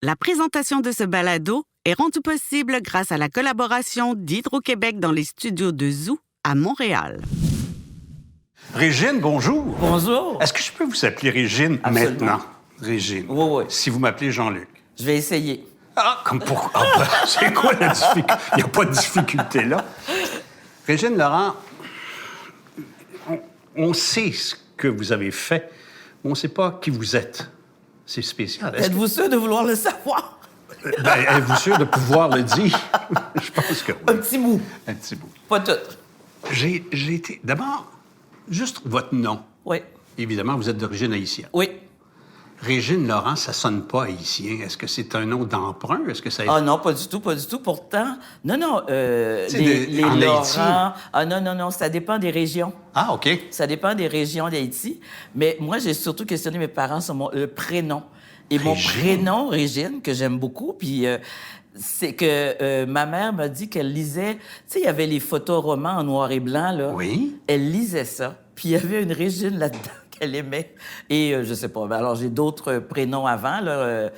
La présentation de ce balado est rendue possible grâce à la collaboration d'Hydro-Québec dans les studios de Zoo à Montréal. Régine, bonjour. Bonjour. Est-ce que je peux vous appeler Régine maintenant? Régine. Oui, oui. Si vous m'appelez Jean-Luc. Je vais essayer. Ah, comme pour... Ah, ben, c'est quoi la difficulté? Il n'y a pas de difficulté là. Régine Laurent, on sait ce que vous avez fait, mais on ne sait pas qui vous êtes. C'est spécial. Êtes-vous sûr de vouloir le savoir? Ben, êtes-vous sûr de pouvoir le dire? Je pense que oui. Un petit bout. Un petit bout. Pas tout. J'ai été... D'abord, juste votre nom. Oui. Évidemment, vous êtes d'origine haïtienne. Oui. Régine Laurent, ça sonne pas haïtien. Est-ce que c'est un nom d'emprunt? Est-ce que ça... Ah non, pas du tout, pas du tout. Pourtant, non, les en Laurent... Haïti. Ah non, ça dépend des régions. Ah, OK. Ça dépend des régions d'Haïti. Mais moi, j'ai surtout questionné mes parents sur mon prénom. Et mon prénom, Régine, que j'aime beaucoup, puis c'est que ma mère m'a dit qu'elle lisait... Tu sais, il y avait les photos romans en noir et blanc, là. Oui. Elle lisait ça, puis il y avait une Régine là-dedans qu'elle aimait. Et je sais pas, alors j'ai d'autres prénoms avant, là,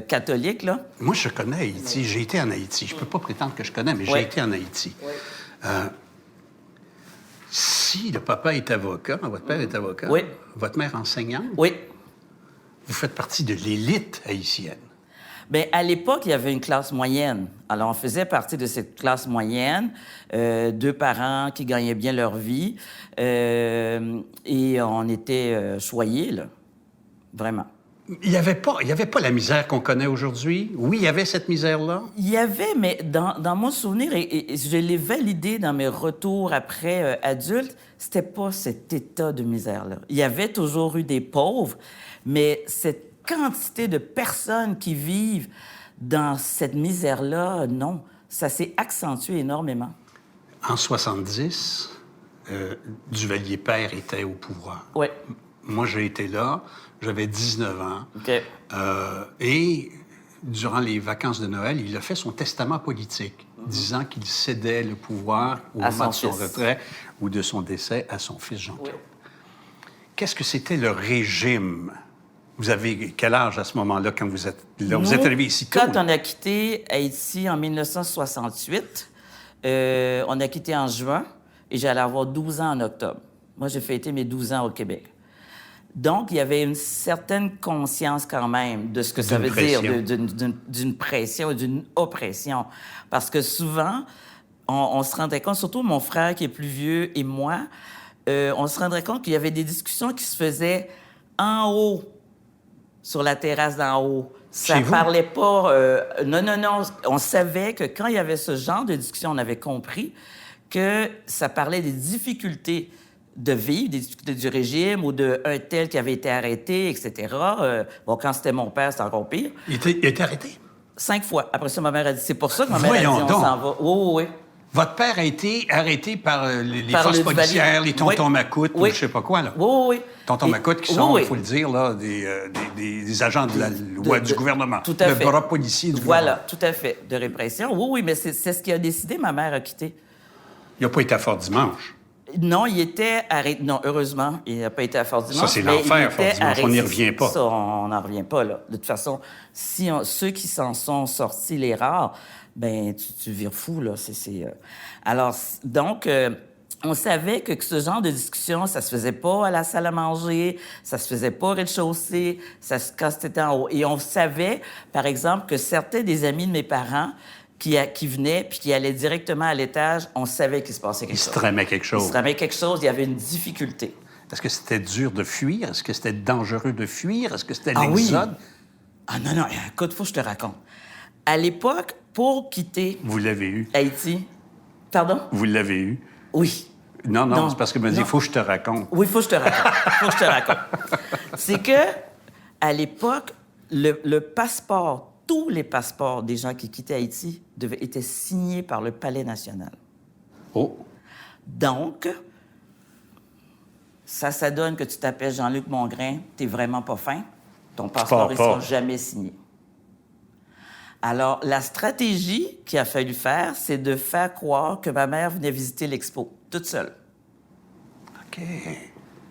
catholiques, là. Moi, je connais Haïti. J'ai été en Haïti. Je peux pas prétendre que je connais, mais j'ai été en Haïti. Oui. Si le papa est avocat, votre père est avocat, Oui. votre mère enseignante, Oui. vous faites partie de l'élite haïtienne. Bien, à l'époque, il y avait une classe moyenne. Alors, on faisait partie de cette classe moyenne, deux parents qui gagnaient bien leur vie, et on était choyés, là, vraiment. Il n'y avait pas la misère qu'on connaît aujourd'hui. Oui, il y avait cette misère-là. Il y avait, mais dans mon souvenir, et je l'ai validé dans mes retours après adulte, c'était pas cet état de misère-là. Il y avait toujours eu des pauvres, mais cette quantité de personnes qui vivent dans cette misère-là, non. Ça s'est accentué énormément. En 70, Duvalier père était au pouvoir. Oui. Moi, j'ai été là. J'avais 19 ans. OK. Et durant les vacances de Noël, il a fait son testament politique, disant qu'il cédait le pouvoir au moment de son retrait ou de son décès à son fils Jean-Claude. Oui. Qu'est-ce que c'était le régime? Vous avez quel âge à ce moment-là quand vous êtes là? Nous, vous êtes arrivé ici tôt? Quand on a quitté Haïti en 1968, on a quitté en juin et j'allais avoir 12 ans en octobre. Moi, j'ai fêté mes 12 ans au Québec. Donc, il y avait une certaine conscience quand même de ce que ça veut dire, d'une pression et d'une oppression. Parce que souvent, on se rendrait compte, surtout mon frère qui est plus vieux et moi, on se rendrait compte qu'il y avait des discussions qui se faisaient en haut, sur la terrasse d'en haut. Ça parlait pas... non. On savait que quand il y avait ce genre de discussion, on avait compris que ça parlait des difficultés de vivre, des difficultés du régime ou d'un tel qui avait été arrêté, etc. Bon, quand c'était mon père, c'était encore pire. Il était arrêté? 5 fois. Après ça, ma mère a dit... C'est pour ça que ma mère a dit, Voyons on donc. s'en va. Oui. Votre père a été arrêté par les Par forces le policières, Duvalier. les tontons Macoutes, ou Oui. je sais pas quoi, là. Oui. Tontons Macoutes qui sont, il faut le dire, là, des agents de la loi du gouvernement. Tout à fait. Le bras policier du Voilà, gouvernement. tout à fait. De répression. Oui, mais c'est ce qui a décidé. Ma mère a quitté. Il n'a pas été à Fort Dimanche. Non, il était arrêté. Non, heureusement, il n'a pas été à Fort Dimanche. Ça, c'est l'enfer, Fort Dimanche. On n'y revient pas. Ça, on n'en revient pas, là. De toute façon, ceux qui s'en sont sortis, les rares, ben tu vires fou, là. Alors, donc, on savait que ce genre de discussion, ça se faisait pas à la salle à manger, ça se faisait pas au rez-de-chaussée, quand c'était en haut. Et on savait, par exemple, que certains des amis de mes parents qui venaient puis qui allaient directement à l'étage, on savait qu'il se passait quelque chose. Il se tramait quelque chose. Il se tramait quelque chose, il y avait une difficulté. Est-ce que c'était dur de fuir? Est-ce que c'était dangereux de fuir? Est-ce que c'était l'exode? Oui. Ah non, écoute, faut que je te raconte. À l'époque, pour quitter... Vous l'avez eu. Haïti... Pardon? Vous l'avez eu. Oui. Non, c'est parce que me dit, il faut que je te raconte. Oui, il faut que je te raconte. C'est que, à l'époque, le passeport, tous les passeports des gens qui quittaient Haïti étaient signés par le Palais national. Oh. Donc, ça donne que tu t'appelles Jean-Luc Mongrain, t'es vraiment pas fin, ton passeport, ils ne sont jamais signés. Alors, la stratégie qu'il a fallu faire, c'est de faire croire que ma mère venait visiter l'expo, toute seule. OK.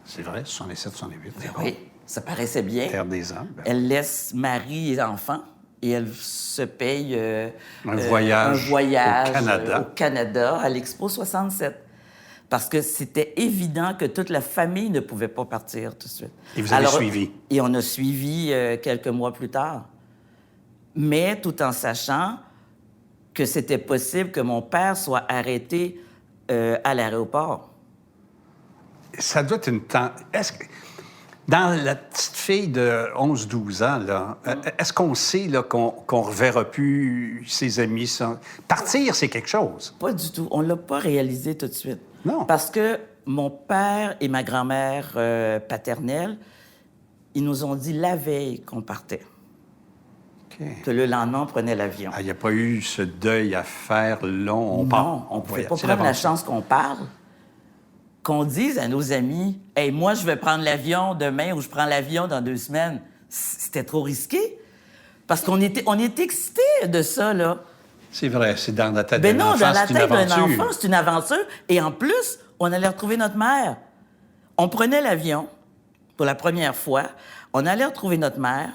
C'est vrai, 67, 68. Oui, ça paraissait bien. Terre des hommes. Elle laisse mari et enfants, et elle se paye un voyage au Canada à l'Expo 67. Parce que c'était évident que toute la famille ne pouvait pas partir tout de suite. Et vous avez suivi? Et on a suivi quelques mois plus tard. Mais tout en sachant que c'était possible que mon père soit arrêté à l'aéroport. Ça doit être une temps... Est-ce que... Dans la petite fille de 11-12 ans, là, est-ce qu'on sait là, qu'on ne reverra plus ses amis? Partir, c'est quelque chose. Pas du tout. On ne l'a pas réalisé tout de suite. Non. Parce que mon père et ma grand-mère paternelle, ils nous ont dit la veille qu'on partait. OK. Que le lendemain, on prenait l'avion. Il n'y a pas eu ce deuil à faire long. Non, on ne pouvait pas prendre la chance qu'on parle. Qu'on dise à nos amis « Hey, moi, je vais prendre l'avion demain ou je prends l'avion dans 2 semaines. » C'était trop risqué. Parce qu'on était excités de ça, là. C'est vrai, c'est dans la tête Ben d'un non, enfant, dans la c'est une tête d'un aventure. enfant, c'est une aventure. Et en plus, on allait retrouver notre mère. On prenait l'avion pour la première fois. On allait retrouver notre mère.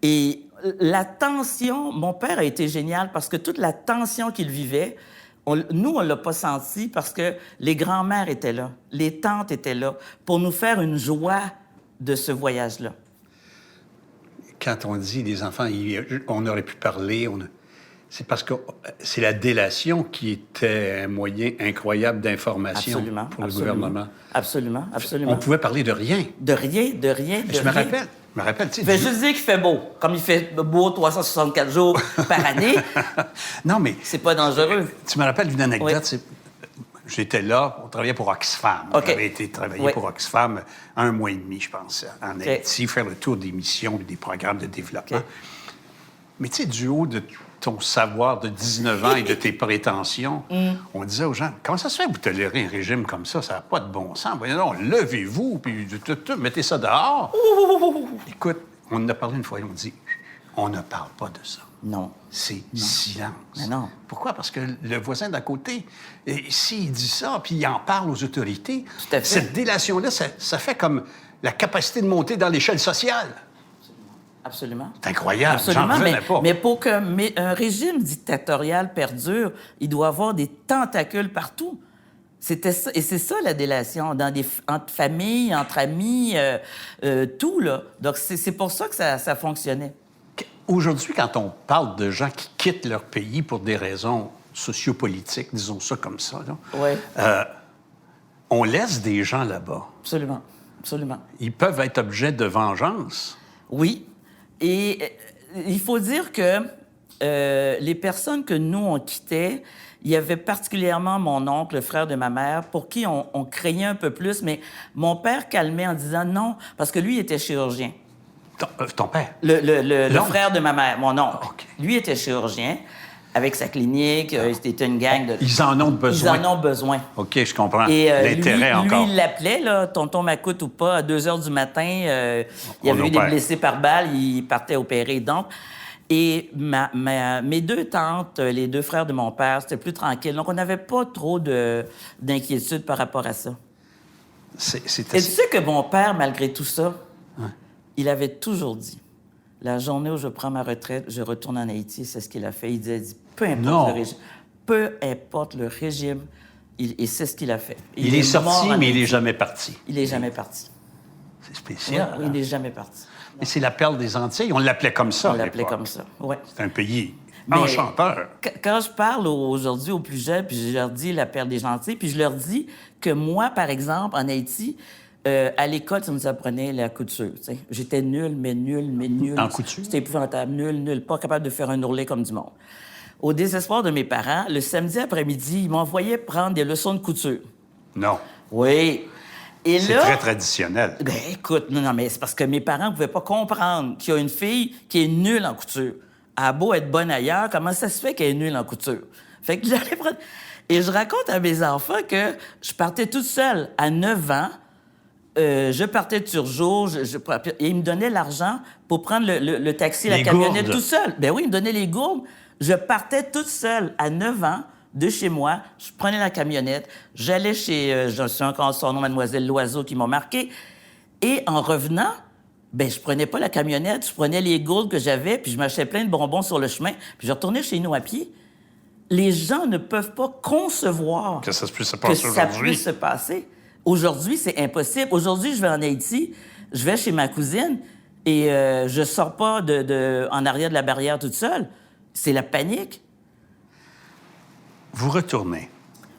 Et la tension... Mon père a été génial parce que toute la tension qu'il vivait... Nous, on ne l'a pas senti parce que les grands-mères étaient là, les tantes étaient là, pour nous faire une joie de ce voyage-là. Quand on dit les enfants, on aurait pu parler, c'est parce que c'est la délation qui était un moyen incroyable d'information pour le gouvernement. Absolument, absolument. On pouvait parler de rien. De rien, de rien, de Je rien. me rappelle, tu sais... Je vais juste dire qu'il fait beau. Comme il fait beau 364 jours par année, non, mais... c'est pas dangereux. Tu me rappelles d'une anecdote, Oui. J'étais là, on travaillait pour Oxfam. OK. J'avais été travailler pour Oxfam 1 mois et demi, je pense, en Haïti, faire le tour des missions et des programmes de développement. Mais tu sais, du haut de ton savoir de 19 ans et de tes prétentions, on disait aux gens, comment ça se fait que vous tolérez un régime comme ça? Ça n'a pas de bon sens. Voyons donc, levez-vous, puis mettez ça dehors. Écoute, on en a parlé une fois et on dit, on ne parle pas de ça. Non. C'est silence. Mais non. Pourquoi? Parce que le voisin d'à côté, s'il dit ça, puis il en parle aux autorités, Tout à fait. cette délation-là, ça fait comme la capacité de monter dans l'échelle sociale. Absolument. C'est incroyable, Absolument, j'en revenais pas. mais pour qu'un régime dictatorial perdure, il doit avoir des tentacules partout. C'était ça, et c'est ça la délation, entre familles, entre amis, tout, là. Donc, c'est pour ça que ça fonctionnait. Aujourd'hui, quand on parle de gens qui quittent leur pays pour des raisons sociopolitiques, disons ça comme ça, là, Oui. On laisse des gens là-bas. Absolument, absolument. Ils peuvent être objets de vengeance. Oui. Et il faut dire que les personnes que nous, on quittait, il y avait particulièrement mon oncle, le frère de ma mère, pour qui on craignait un peu plus, mais mon père calmait en disant non, parce que lui, il était chirurgien. Ton père? Le frère de ma mère, mon oncle. OK. Lui était chirurgien, avec sa clinique, c'était une gang de... Ils en ont besoin. Ils en ont besoin. OK, je comprends. Et l'intérêt encore. Lui, il l'appelait, là, tonton Macoute ou pas, à 2 heures du matin. Il y avait eu des opère. blessés par balle, il partait opérer. Donc, et mes 2 tantes, les 2 frères de mon père, c'était plus tranquille. Donc, on n'avait pas trop d'inquiétude par rapport à ça. C'est Et tu sais que mon père, malgré tout ça, il avait toujours dit, la journée où je prends ma retraite, je retourne en Haïti. C'est ce qu'il a fait. Il dit, peu importe le régime. Peu importe le régime, et c'est ce qu'il a fait. Il est sorti, mais il n'est n'est jamais parti. Il n'est jamais parti. C'est spécial. Non, il n'est jamais parti. Mais c'est la perle des Antilles. On l'appelait comme ça. On l'appelait comme ça, oui. C'est un pays Mais enchanteur. Quand je parle aujourd'hui aux plus jeunes, puis je leur dis la perle des gentils, puis je leur dis que moi, par exemple, en Haïti, à l'école, ça nous apprenait la couture. T'sais. J'étais nulle, mais nulle, mais nulle. En couture? C'était épouvantable, nulle, pas capable de faire un ourlet comme du monde. Au désespoir de mes parents, le samedi après-midi, ils m'envoyaient prendre des leçons de couture. Non. Oui. Et C'est là, très traditionnel. ben écoute, non, mais c'est parce que mes parents ne pouvaient pas comprendre qu'il y a une fille qui est nulle en couture. Elle a beau être bonne ailleurs, comment ça se fait qu'elle est nulle en couture? Fait que j'allais prendre... Et je raconte à mes enfants que je partais toute seule à 9 ans. Je partais de Turgeau, et ils me donnaient l'argent pour prendre le taxi, la camionnette gourdes. tout seul. Ben oui, ils me donnaient les gourdes. Je partais toute seule à 9 ans de chez moi. Je prenais la camionnette. J'allais chez, je suis encore son nom, Mademoiselle Loiseau, qui m'a marqué. Et en revenant, Ben, je prenais pas la camionnette, je prenais les gourdes que j'avais, puis je m'achetais plein de bonbons sur le chemin, puis je retournais chez nous à pied. Les gens ne peuvent pas concevoir Que ça puisse se passer ça aujourd'hui. puisse se passer. Aujourd'hui, c'est impossible. Aujourd'hui, je vais en Haïti, je vais chez ma cousine et je sors pas en arrière de la barrière toute seule. C'est la panique. Vous retournez.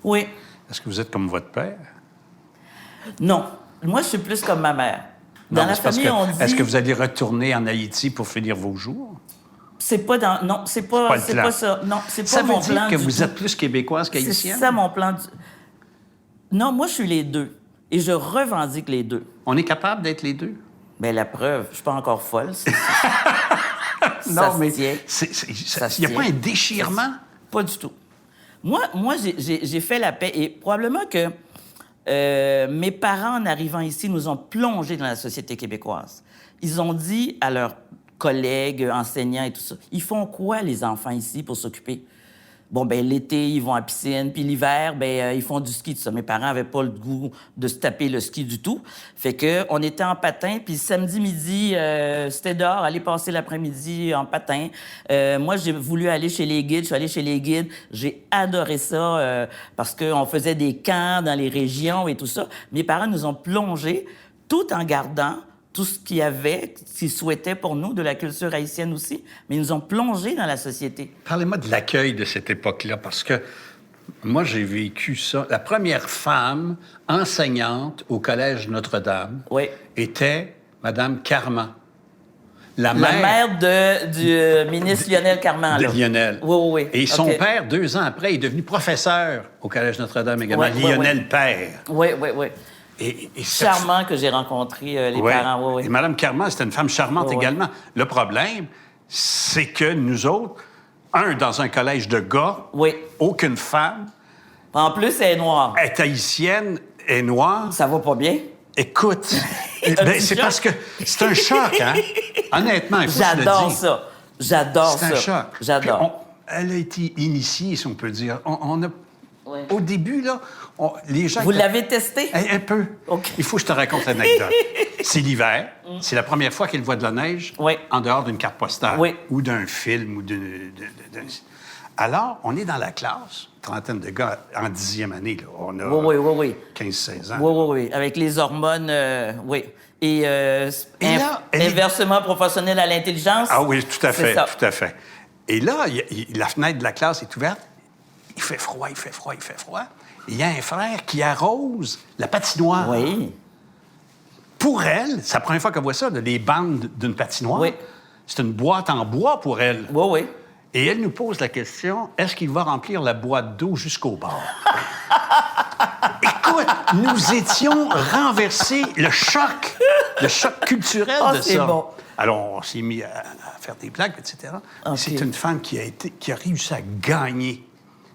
Oui. Est-ce que vous êtes comme votre père? Non. Moi, je suis plus comme ma mère. Dans Non, la c'est parce famille, que- on dit... Est-ce que vous allez retourner en Haïti pour finir vos jours? C'est pas dans... Non, c'est le pas plan. ça. Non, c'est pas Ça veut mon dire plan que du vous tout. êtes plus québécoise C'est qu'haïtienne? ça mon plan. Non, moi, je suis les deux. Et je revendique les deux. On est capable d'être les deux? Bien, la preuve, je suis pas encore folle. Non, mais tient. il n'y a pas un déchirement? Pas du tout. Moi j'ai fait la paix. Et probablement que mes parents, en arrivant ici, nous ont plongés dans la société québécoise. Ils ont dit à leurs collègues, enseignants et tout ça, ils font quoi, les enfants, ici, pour s'occuper? Bon, ben l'été, ils vont à la piscine, puis l'hiver, ils font du ski, tout ça. Mes parents n'avaient pas le goût de se taper le ski du tout. Fait que on était en patin, puis samedi midi, c'était dehors, aller passer l'après-midi en patin. Moi, j'ai voulu aller chez les guides, je suis allée chez les guides. J'ai adoré ça parce qu'on faisait des camps dans les régions et tout ça. Mes parents nous ont plongés tout en gardant tout ce qu'il y avait, qu'ils souhaitaient pour nous, de la culture haïtienne aussi, mais ils nous ont plongés dans la société. Parlez-moi de l'accueil de cette époque-là, parce que moi, j'ai vécu ça. La première femme enseignante au Collège Notre-Dame Oui. était Mme Carman. La mère du ministre Lionel Carman. de là. Lionel. Oui, oui, oui. Et son OK. père, 2 ans après, est devenu professeur au Collège Notre-Dame également. Ouais, ouais, Lionel Père. Oui, oui, oui. Et cette Charmant que j'ai rencontré les Ouais. parents. Oui, Et oui. Mme Carman, c'était une femme charmante Ouais, ouais. également. Le problème, c'est que nous autres, dans un collège de gars, Oui. aucune femme En plus, elle est noire. est haïtienne, est noire. Ça va pas bien? Écoute, Un petit c'est choc. parce que c'est un choc, hein? Honnêtement, il faut se le J'adore dire. ça. J'adore C'est ça. un choc. J'adore. Puis elle a été initiée, si on peut dire. On a... Oui. Au début, là, les gens... Vous étaient- l'avez testé? Un peu. OK. Il faut que je te raconte l'anecdote. C'est l'hiver. C'est la première fois qu'elle voit de la neige Oui. en dehors d'une carte postale Oui. ou d'un film. Alors, on est dans la classe, trentaine de gars en 10e année. Là. On a Oui, oui, oui, oui. 15-16 ans. Oui, oui, oui. Avec les hormones, oui. Et, là, elle est- inversement proportionnel à l'intelligence. Ah oui, tout à c'est fait, ça. tout à fait. Et là, la fenêtre de la classe est ouverte. Il fait froid, il fait froid, il fait froid. Et il y a un frère qui arrose la patinoire. Oui. Pour elle, c'est la première fois qu'elle voit ça, là, les bandes d'une patinoire. Oui. C'est une boîte en bois pour elle. Oui, oui. Et elle nous pose la question, est-ce qu'il va remplir la boîte d'eau jusqu'au bord? Écoute, nous étions renversés. Le choc culturel Ah, de c'est ça. bon. Alors, on s'est mis à faire des blagues, etc. Mais OK. c'est une femme qui a réussi à gagner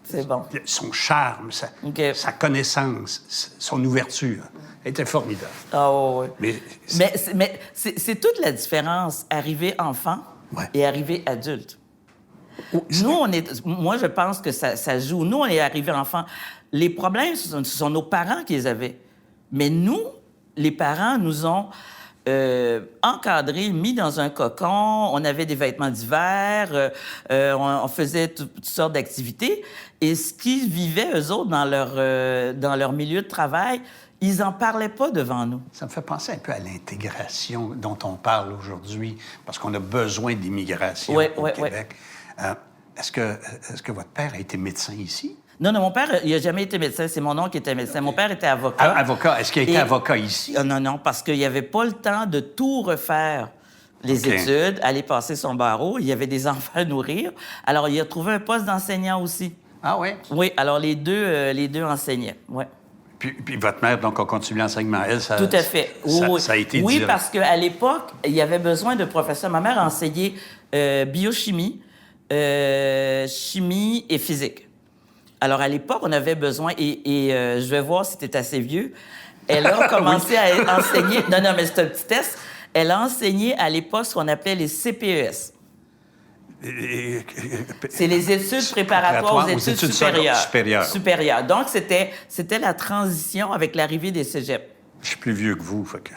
C'est bon. son charme, OK. sa connaissance, son ouverture. Elle était formidable. Ah, oui, oui. Mais C'est toute la différence, arriver enfant Ouais. et arriver adulte. Nous, moi, je pense que ça joue. Nous, on est arrivés enfants. Les problèmes, ce sont nos parents qui les avaient. Mais nous, les parents, nous ont encadrés, mis dans un cocon. On avait des vêtements d'hiver. On faisait toutes sortes d'activités. Et ce qu'ils vivaient, eux autres, dans leur milieu de travail, ils n'en parlaient pas devant nous. ça me fait penser un peu à l'intégration dont on parle aujourd'hui, parce qu'on a besoin d'immigration Oui, au oui, oui. Québec. Est-ce que votre père a été médecin ici? Non, mon père, il n'a jamais été médecin. C'est mon oncle qui était médecin. Mon père était avocat. Avocat. Est-ce qu'il a été Et- avocat ici? Non, parce qu'il n'y avait pas le temps de tout refaire. Les OK. études, aller passer son barreau. Il y avait des enfants à nourrir. Alors, il a trouvé un poste d'enseignant aussi. Ah oui? Oui, alors les deux enseignaient. Oui. Puis votre mère, donc, a continué l'enseignement. Elle, ça... Tout à fait. Oui, Ça a été oui, direct. parce qu'à l'époque, il y avait besoin de professeurs. Ma mère enseignait biochimie, chimie et physique. Alors, à l'époque, on avait besoin, et je vais voir si tu es assez vieux, elle a commencé à enseigner... Non, mais c'est un petit test. Elle a enseigné à l'époque ce qu'on appelait les CPES. C'est les études préparatoires aux études supérieures. supérieures. Donc, c'était la transition avec l'arrivée des cégeps. Je suis plus vieux que vous, fait que...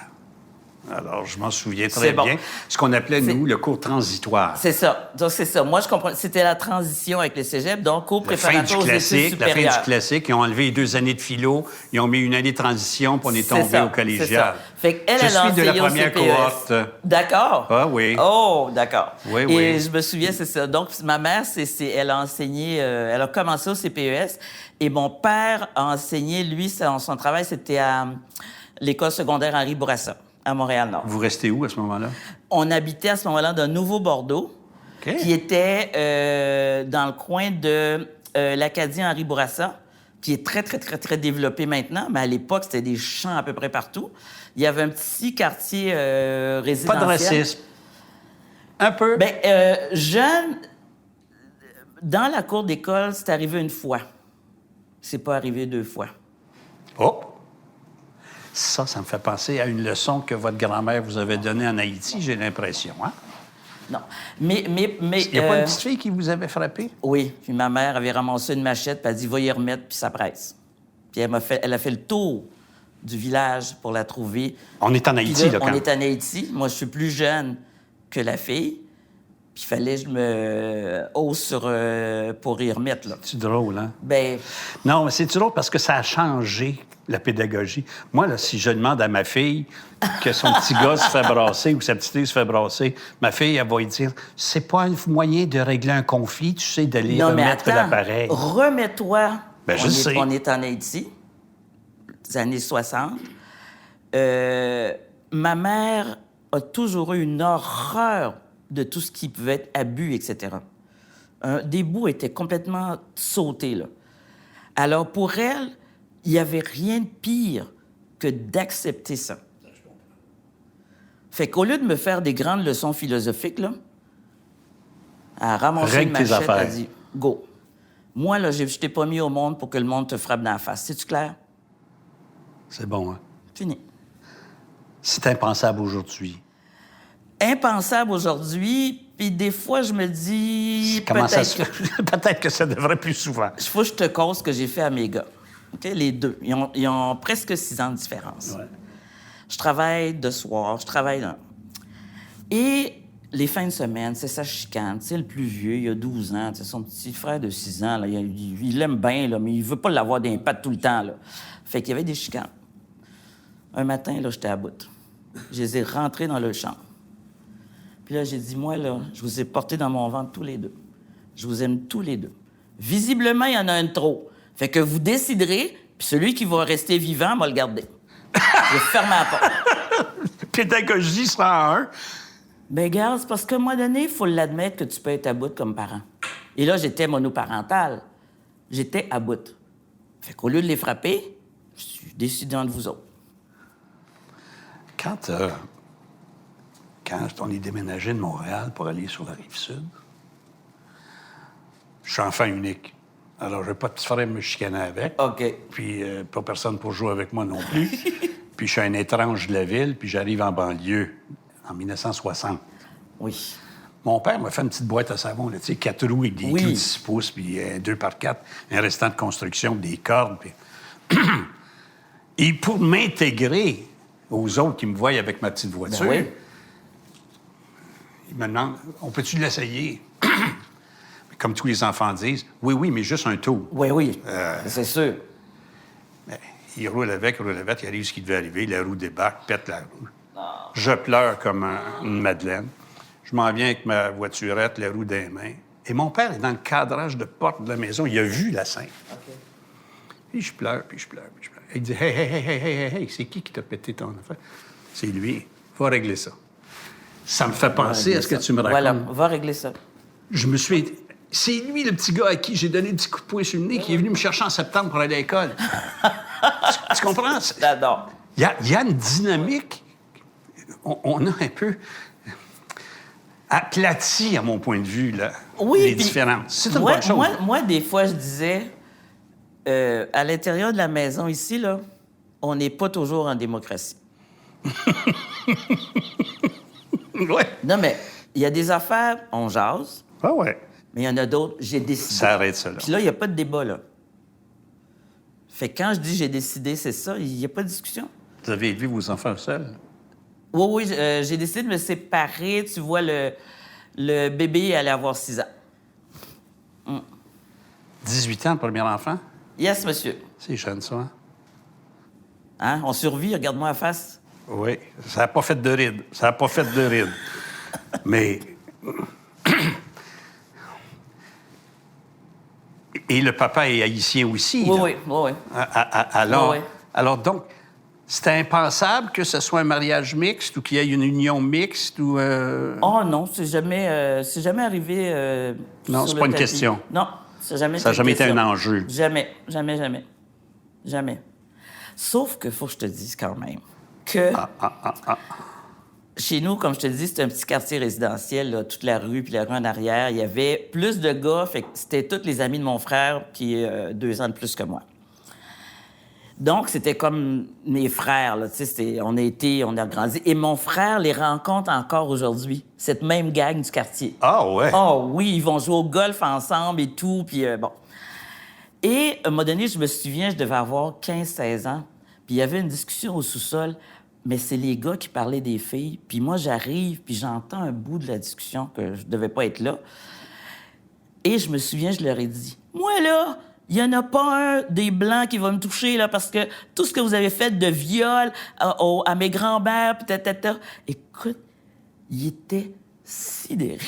Alors, je m'en souviens C'est très bon. bien. Ce qu'on appelait, nous, le cours transitoire. C'est ça. Donc, c'est ça. Moi, je comprends. C'était la transition avec le cégep, donc cours La fin du préparatoire aux études classique, la fin supérieures. du classique. Ils ont enlevé 2 années de philo. Ils ont mis une année de transition, puis on est C'est tombé ça, au c'est collégial. ça. Fait qu'elle, Je elle a suis de la enseigné au première CPES. cohorte. D'accord. Ah oui. Oh, d'accord. Oui, Et oui. je me souviens, c'est ça. Donc, ma mère, elle a enseigné, elle a commencé au CPES. Et mon père a enseigné, lui, son travail, c'était à l'école secondaire Henri Bourassa, à Montréal-Nord. Vous restez où à ce moment-là? On habitait à ce moment-là dans Nouveau-Bordeaux, OK. qui était dans le coin de l'Acadie Henri Bourassa, qui est très, très, très, très développé maintenant, mais à l'époque, c'était des champs à peu près partout. Il y avait un petit quartier résidentiel. Pas de racisme. Un peu. Bien, jeune, dans la cour d'école, c'est arrivé une fois. C'est pas arrivé 2 fois. Oh! Ça me fait penser à une leçon que votre grand-mère vous avait donnée en Haïti, j'ai l'impression. Hein? Non. Mais Il n'y a pas une petite fille qui vous avait frappé? oui, puis ma mère avait ramassé une machette, puis elle a dit, va y remettre, puis ça presse. Puis elle a fait le tour du village pour la trouver. On est en Puis Haïti, là, on quand est en Haïti. Moi, je suis plus jeune que la fille. Puis il fallait que je me hausse pour y remettre, là. C'est drôle, hein? Ben, Non, mais c'est drôle parce que ça a changé, la pédagogie. Moi, là, si je demande à ma fille que son petit gars se fait brasser ou sa petite fille se fait brasser, ma fille, elle va lui dire « C'est pas un moyen de régler un conflit, tu sais, d'aller non, mais remettre attends, l'appareil. » remets-toi. Ben, je sais. On est en Haïti, les années 60. Ma mère a toujours eu une horreur de tout ce qui pouvait être abus, etc. Des bouts étaient complètement sautés, là. Alors, pour elle, il n'y avait rien de pire que d'accepter ça. Fait qu'au lieu de me faire des grandes leçons philosophiques, là, elle a ramassé Règle une tes machette, elle a affaires. dit « Go. Moi, là, je t'ai pas mis au monde pour que le monde te frappe dans la face. C'est-tu clair? C'est bon, hein? Fini. » C'est impensable aujourd'hui. Impensable aujourd'hui, puis des fois, je me dis... Comment ça se peut-être fait? Peut-être que ça devrait plus souvent. Il faut que je te cause ce que j'ai fait à mes gars. OK? Les deux. Ils ont presque 6 ans de différence. Ouais. Je travaille de soir, je travaille là. Et les fins de semaine, c'est sa chicane. Tu sais, le plus vieux, il a 12 ans. Tu sais, son petit frère de 6 ans, là, il l'aime bien, là, mais il veut pas l'avoir des pattes tout le temps. Là. Fait qu'il y avait des chicanes. Un matin, là, j'étais à bout. Je les ai rentrés dans leur chambre. Puis là, j'ai dit, moi, là, je vous ai portés dans mon ventre tous les deux. Je vous aime tous les deux. Visiblement, il y en a un de trop. Fait que vous déciderez, puis celui qui va rester vivant, va le garder. Je vais fermer la porte. Pédagogie 101. Ben garde, c'est parce qu'à un moment donné, il faut l'admettre que tu peux être à bout comme parent. Et là, j'étais monoparental. J'étais à bout. Fait qu'au lieu de les frapper, je suis décidé entre vous autres. Quand on est déménagé de Montréal pour aller sur la Rive-Sud, je suis enfant unique. Alors, je n'ai pas de petit frère me chicaner avec. OK. Puis, pas personne pour jouer avec moi non plus. Puis, je suis un étrange de la ville, puis j'arrive en banlieue en 1960. Oui. Mon père m'a fait une petite boîte à savon, là, tu sais, 4 roues avec des Oui. clous de 6 pouces, puis 2 par 4, un restant de construction, des cordes. Puis... Et pour m'intégrer aux autres qui me voient avec ma petite voiture, Ben oui. il me demande, on peut-tu l'essayer? Comme tous les enfants disent, oui, mais juste un tour. Oui, c'est sûr. Mais il roule avec, il arrive ce qui devait arriver, la roue débarque, pète la roue. Je pleure comme une madeleine. Je m'en viens avec ma voiturette, la roue des mains. Et mon père est dans le cadrage de porte de la maison. Il a vu la scène. OK. Puis je pleure. Il dit, hey, c'est qui t'a pété ton affaire? C'est lui. Va régler ça. Ça me fait penser à ce que tu me racontes. Voilà, on va régler ça. Je me suis... C'est lui, le petit gars à qui j'ai donné 10 coups de poing sur le nez, qui est venu me chercher en septembre pour aller à l'école. tu comprends? J'adore. Il y a une dynamique. On a un peu aplati, à mon point de vue, là, Oui, les puis différences. C'est une moi, bonne chose. Moi, des fois, je disais, à l'intérieur de la maison ici, là, on n'est pas toujours en démocratie. Ouais. Non, mais il y a des affaires, on jase, Ah ouais. mais il y en a d'autres, j'ai décidé. Ça arrête ça, là. Puis là, il n'y a pas de débat, là. Fait que quand je dis j'ai décidé, c'est ça, il n'y a pas de discussion. Vous avez élevé vos enfants seuls? Oui, oui, j'ai décidé de me séparer. Tu vois, le bébé allait avoir 6 ans. 18 ans, le premier enfant? Yes, monsieur. C'est jeune, ça, hein? Hein? On survit, regarde-moi la face. Oui, ça n'a pas fait de rides. Ça n'a pas fait de rides. Mais... Et le papa est haïtien aussi, Oui, là. oui, oui, oui. Alors, Oui, oui. alors donc, c'était impensable que ce soit un mariage mixte ou qu'il y ait une union mixte ou... Oh non, c'est jamais arrivé. Non, sur c'est le pas une tapis. question. Non, ça n'a jamais Ça n'a jamais été question. un enjeu. Jamais, jamais, jamais. Jamais. Sauf que faut que je te dise quand même que chez nous, comme je te dis, c'est un petit quartier résidentiel, là, toute la rue, puis la rue en arrière. Il y avait plus de gars, fait que c'était tous les amis de mon frère, qui est 2 ans de plus que moi. Donc, c'était comme mes frères, là, tu sais, on a grandi. Et mon frère les rencontre encore aujourd'hui, cette même gang du quartier. Ah ouais? Oh oui, ils vont jouer au golf ensemble et tout, puis bon. Et à un moment donné, je me souviens, je devais avoir 15-16 ans, puis il y avait une discussion au sous-sol, mais c'est les gars qui parlaient des filles, puis moi, j'arrive, puis j'entends un bout de la discussion, que je devais pas être là, et je me souviens, je leur ai dit, « Moi, là, il y en a pas un des Blancs qui va me toucher, là, parce que tout ce que vous avez fait de viol à mes grands-mères, puis tata. » Écoute, ils étaient sidérés.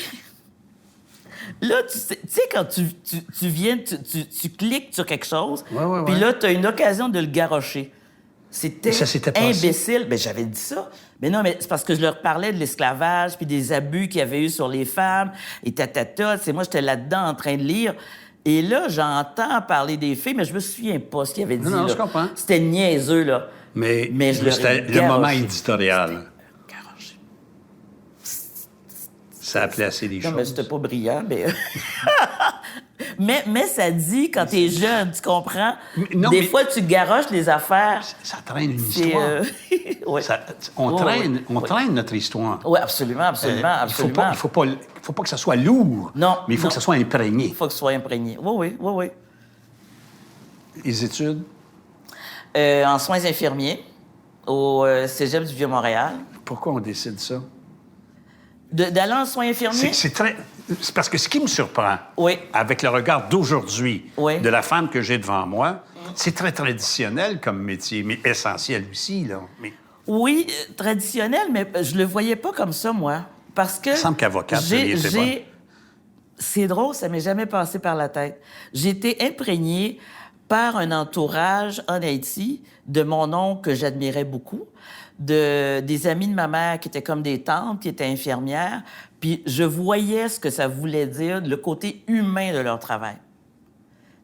Là, tu sais quand tu viens, tu cliques sur quelque chose, Ouais. puis là, tu as une occasion de le garrocher. C'était Ça s'était passé. imbécile. Ben, j'avais dit ça. Mais non, mais c'est parce que je leur parlais de l'esclavage puis des abus qu'il y avait eu sur les femmes et tatata. C'est moi, j'étais là-dedans en train de lire. Et là, j'entends parler des filles, mais je me souviens pas ce qu'il avait dit. Non, là. je comprends. C'était niaiseux, là. Mais je leur ai c'était le garoché. moment éditorial. Garoché. Ça a placé les Non, mais choses. c'était pas brillant, mais... mais ça dit, quand t'es jeune, tu comprends? Non, Des mais- fois, tu garoches les affaires. Ça traîne une C'est, histoire. ouais. On Ouais, traîne notre histoire. Oui, absolument, absolument, Il faut pas que ça soit lourd. Non, Mais il faut non. que ça soit imprégné. Il faut que ce soit imprégné. Oui. Les études, En soins infirmiers, au Cégep du Vieux-Montréal. pourquoi on décide ça? D'aller en soins infirmiers? C'est parce que ce qui me surprend, Oui. avec le regard d'aujourd'hui, Oui. de la femme que j'ai devant moi, c'est très traditionnel comme métier, mais essentiel aussi, là. Mais Oui, traditionnel, mais je le voyais pas comme ça, moi. Parce que... il me semble qu'avocate, ça y était bonne. C'est drôle, ça m'est jamais passé par la tête. J'ai été imprégnée par un entourage en Haïti de mon oncle que j'admirais beaucoup, des amis de ma mère qui étaient comme des tantes, qui étaient infirmières, puis je voyais ce que ça voulait dire, le côté humain de leur travail.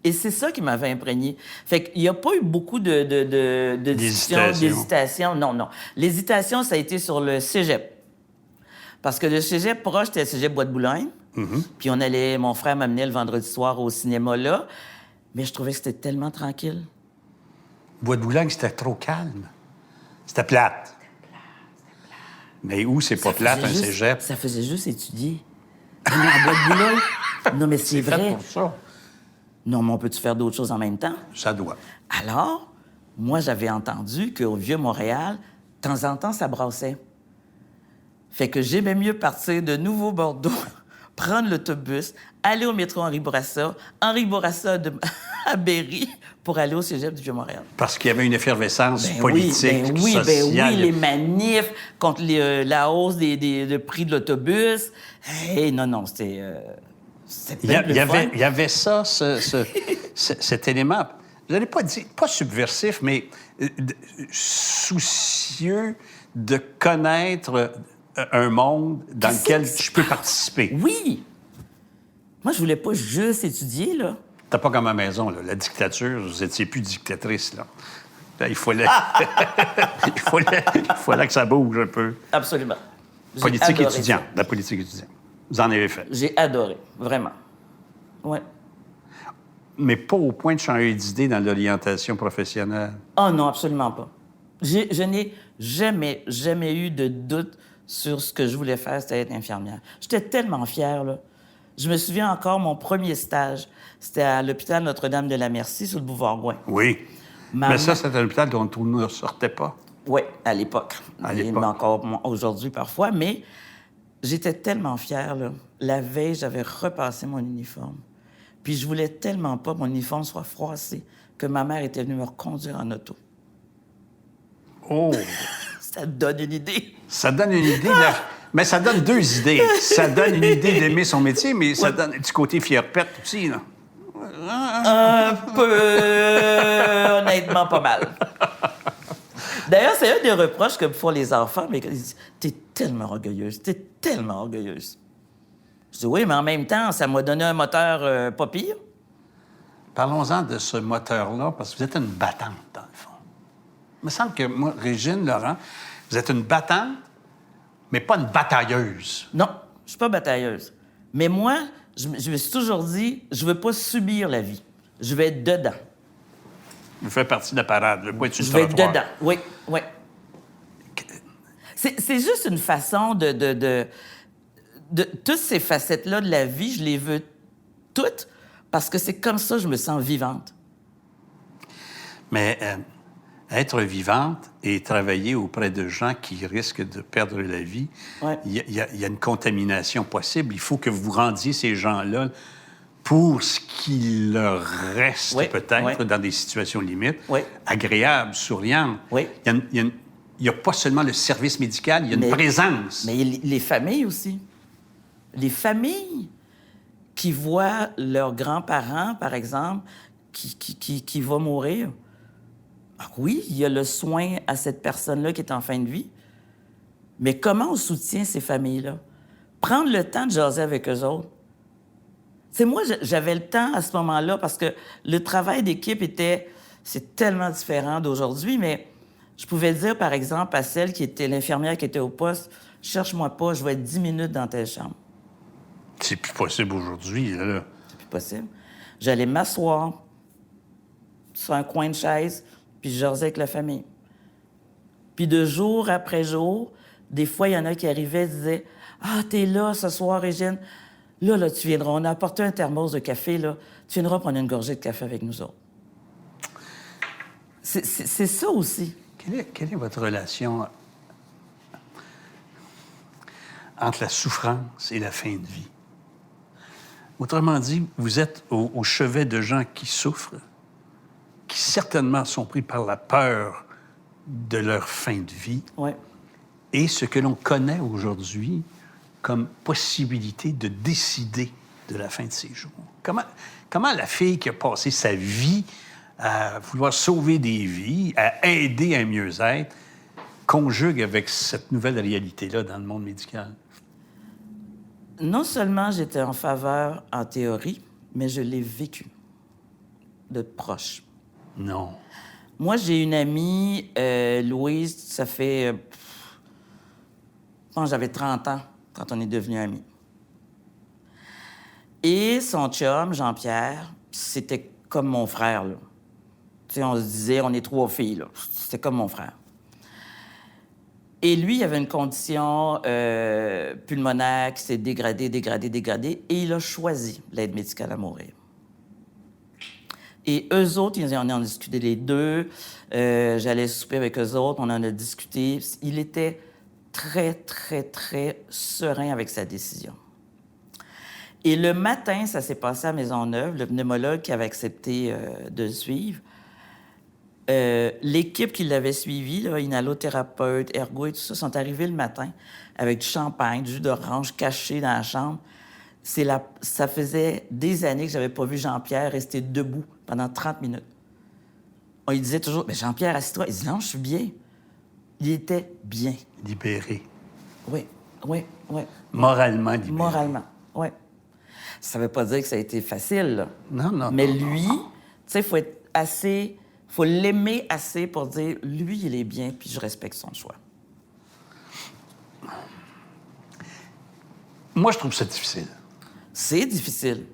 Et c'est ça qui m'avait imprégné. Fait qu'il n'y a pas eu beaucoup de discussions, d'hésitation. Non. L'hésitation, ça a été sur le cégep. Parce que le cégep proche, c'était le cégep Bois-de-Boulogne. Puis mon frère m'amenait le vendredi soir au cinéma là. Mais je trouvais que c'était tellement tranquille. Bois-de-Boulogne, c'était trop calme. C'était plate. Mais où c'est pas plate, un cégep? Ça faisait juste étudier. On est en Bois-de-Boulogne. Non, mais c'est vrai. fait pour ça. Non, mais on peut-tu faire d'autres choses en même temps? Ça doit. Alors, moi, j'avais entendu qu'au Vieux-Montréal, de temps en temps, ça brassait. Fait que j'aimais mieux partir de Nouveau-Bordeaux, prendre l'autobus, aller au métro Henri Bourassa à Berry pour aller au cégep du Vieux-Montréal. Parce qu'il y avait une effervescence Ben politique, oui, sociale. les manifs contre la hausse des prix de l'autobus. Hey, non, c'était... Il y avait ça, cet élément, je n'allais pas dire, pas subversif, mais soucieux de connaître un monde dans lequel je peux participer. Oui! Moi, je voulais pas juste étudier, là. T'as pas comme à la maison, là. La dictature, vous étiez plus dictatrice, là. Là, il fallait que ça bouge un peu. Absolument. J'ai Politique adoré étudiante, ça. la politique étudiante. Vous en avez fait. J'ai adoré, vraiment. Oui. Mais pas au point de changer d'idée dans l'orientation professionnelle. Oh non, absolument pas. Je n'ai jamais eu de doute sur ce que je voulais faire, c'était être infirmière. J'étais tellement fière, là. Je me souviens encore, mon premier stage, c'était à l'hôpital Notre-Dame-de-la-Merci, sur le boulevard Gouin. Oui. Maman- Mais ça, c'est un hôpital dont on ne sortait pas. Oui, à l'époque. À Et l'époque. encore aujourd'hui parfois, mais j'étais tellement fière, là. La veille, j'avais repassé mon uniforme. Puis je voulais tellement pas que mon uniforme soit froissé que ma mère était venue me reconduire en auto. Oh! Ça te donne une idée. Ça donne une idée, mais ça donne deux idées. Ça donne une idée d'aimer son métier, mais ça donne du côté fier-pète aussi, là. Un peu, honnêtement, pas mal. D'ailleurs, c'est un des reproches que me font les enfants, mais ils disent « T'es tellement orgueilleuse, t'es tellement orgueilleuse. » Je dis « Oui, mais en même temps, ça m'a donné un moteur pas pire. » Parlons-en de ce moteur-là, parce que vous êtes une battante, dans le fond. Il me semble que moi, Régine, Laurent, vous êtes une battante, mais pas une batailleuse. Non, je suis pas batailleuse. Mais moi, je me suis toujours dit, je veux pas subir la vie. Je vais être dedans. Vous faites partie de la parade, le point de Je vais être dedans. Oui, oui. C'est juste une façon de toutes ces facettes-là de la vie, je les veux toutes parce que c'est comme ça que je me sens vivante. Mais être vivante et travailler auprès de gens qui risquent de perdre la vie, Ouais. il y a une contamination possible. Il faut que vous rendiez ces gens-là pour ce qu'il leur reste Oui, peut-être oui. dans des situations limites, Oui. agréables, souriantes. Oui. Il n'y a pas seulement le service médical, il y a une présence. Mais les familles aussi. Les familles qui voient leurs grands-parents, par exemple, qui va mourir. Ah oui, il y a le soin à cette personne-là qui est en fin de vie. Mais comment on soutient ces familles-là? Prendre le temps de jaser avec eux autres. C'est moi, j'avais le temps à ce moment-là parce que le travail d'équipe c'est tellement différent d'aujourd'hui, mais je pouvais dire, par exemple, à celle qui était l'infirmière qui était au poste, cherche-moi pas, je vais être 10 minutes dans telle chambre. C'est plus possible aujourd'hui, là. C'est plus possible. J'allais m'asseoir sur un coin de chaise, puis je jasais avec la famille. Puis de jour après jour, des fois, il y en a qui arrivaient et disaient « Ah, t'es là ce soir, Régine. Là, tu viendras. On a apporté un thermos de café, là. Tu viendras prendre une gorgée de café avec nous autres. » C'est ça aussi. Quelle est votre relation entre la souffrance et la fin de vie? Autrement dit, vous êtes au chevet de gens qui souffrent, qui certainement sont pris par la peur de leur fin de vie, Ouais. et ce que l'on connaît aujourd'hui comme possibilité de décider de la fin de ses jours. Comment la fille qui a passé sa vie à vouloir sauver des vies, à aider à un mieux-être, conjugue avec cette nouvelle réalité-là dans le monde médical? Non seulement j'étais en faveur en théorie, mais je l'ai vécu de proche. Non. Moi, j'ai une amie, Louise, ça fait... je pense que j'avais 30 ans quand on est devenus amis. Et son chum, Jean-Pierre, c'était comme mon frère, là. Tu sais, on se disait, on est 3 filles, là. C'était comme mon frère. Et lui, il avait une condition pulmonaire qui s'est dégradée, et il a choisi l'aide médicale à mourir. Et eux autres, ils en ont discuté les deux. J'allais souper avec eux autres, on en a discuté. Il était très, très, très serein avec sa décision. Et le matin, ça s'est passé à Maisonneuve, le pneumologue qui avait accepté de le suivre. L'équipe qui l'avait suivi, là, inhalothérapeute, ergo et tout ça, sont arrivés le matin avec du champagne, du jus d'orange caché dans la chambre. Ça faisait des années que j'avais pas vu Jean-Pierre rester debout pendant 30 minutes. On lui disait toujours, « Mais Jean-Pierre, assis-toi. » Il dit, « Non, je suis bien. » Il était bien. Libéré. Oui, oui, oui. Moralement libéré. Moralement, oui. Ça veut pas dire que ça a été facile, là. Non. Mais lui, tu sais, il faut être assez... faut l'aimer assez pour dire, lui, il est bien, puis je respecte son choix. Moi, je trouve ça difficile. C'est difficile.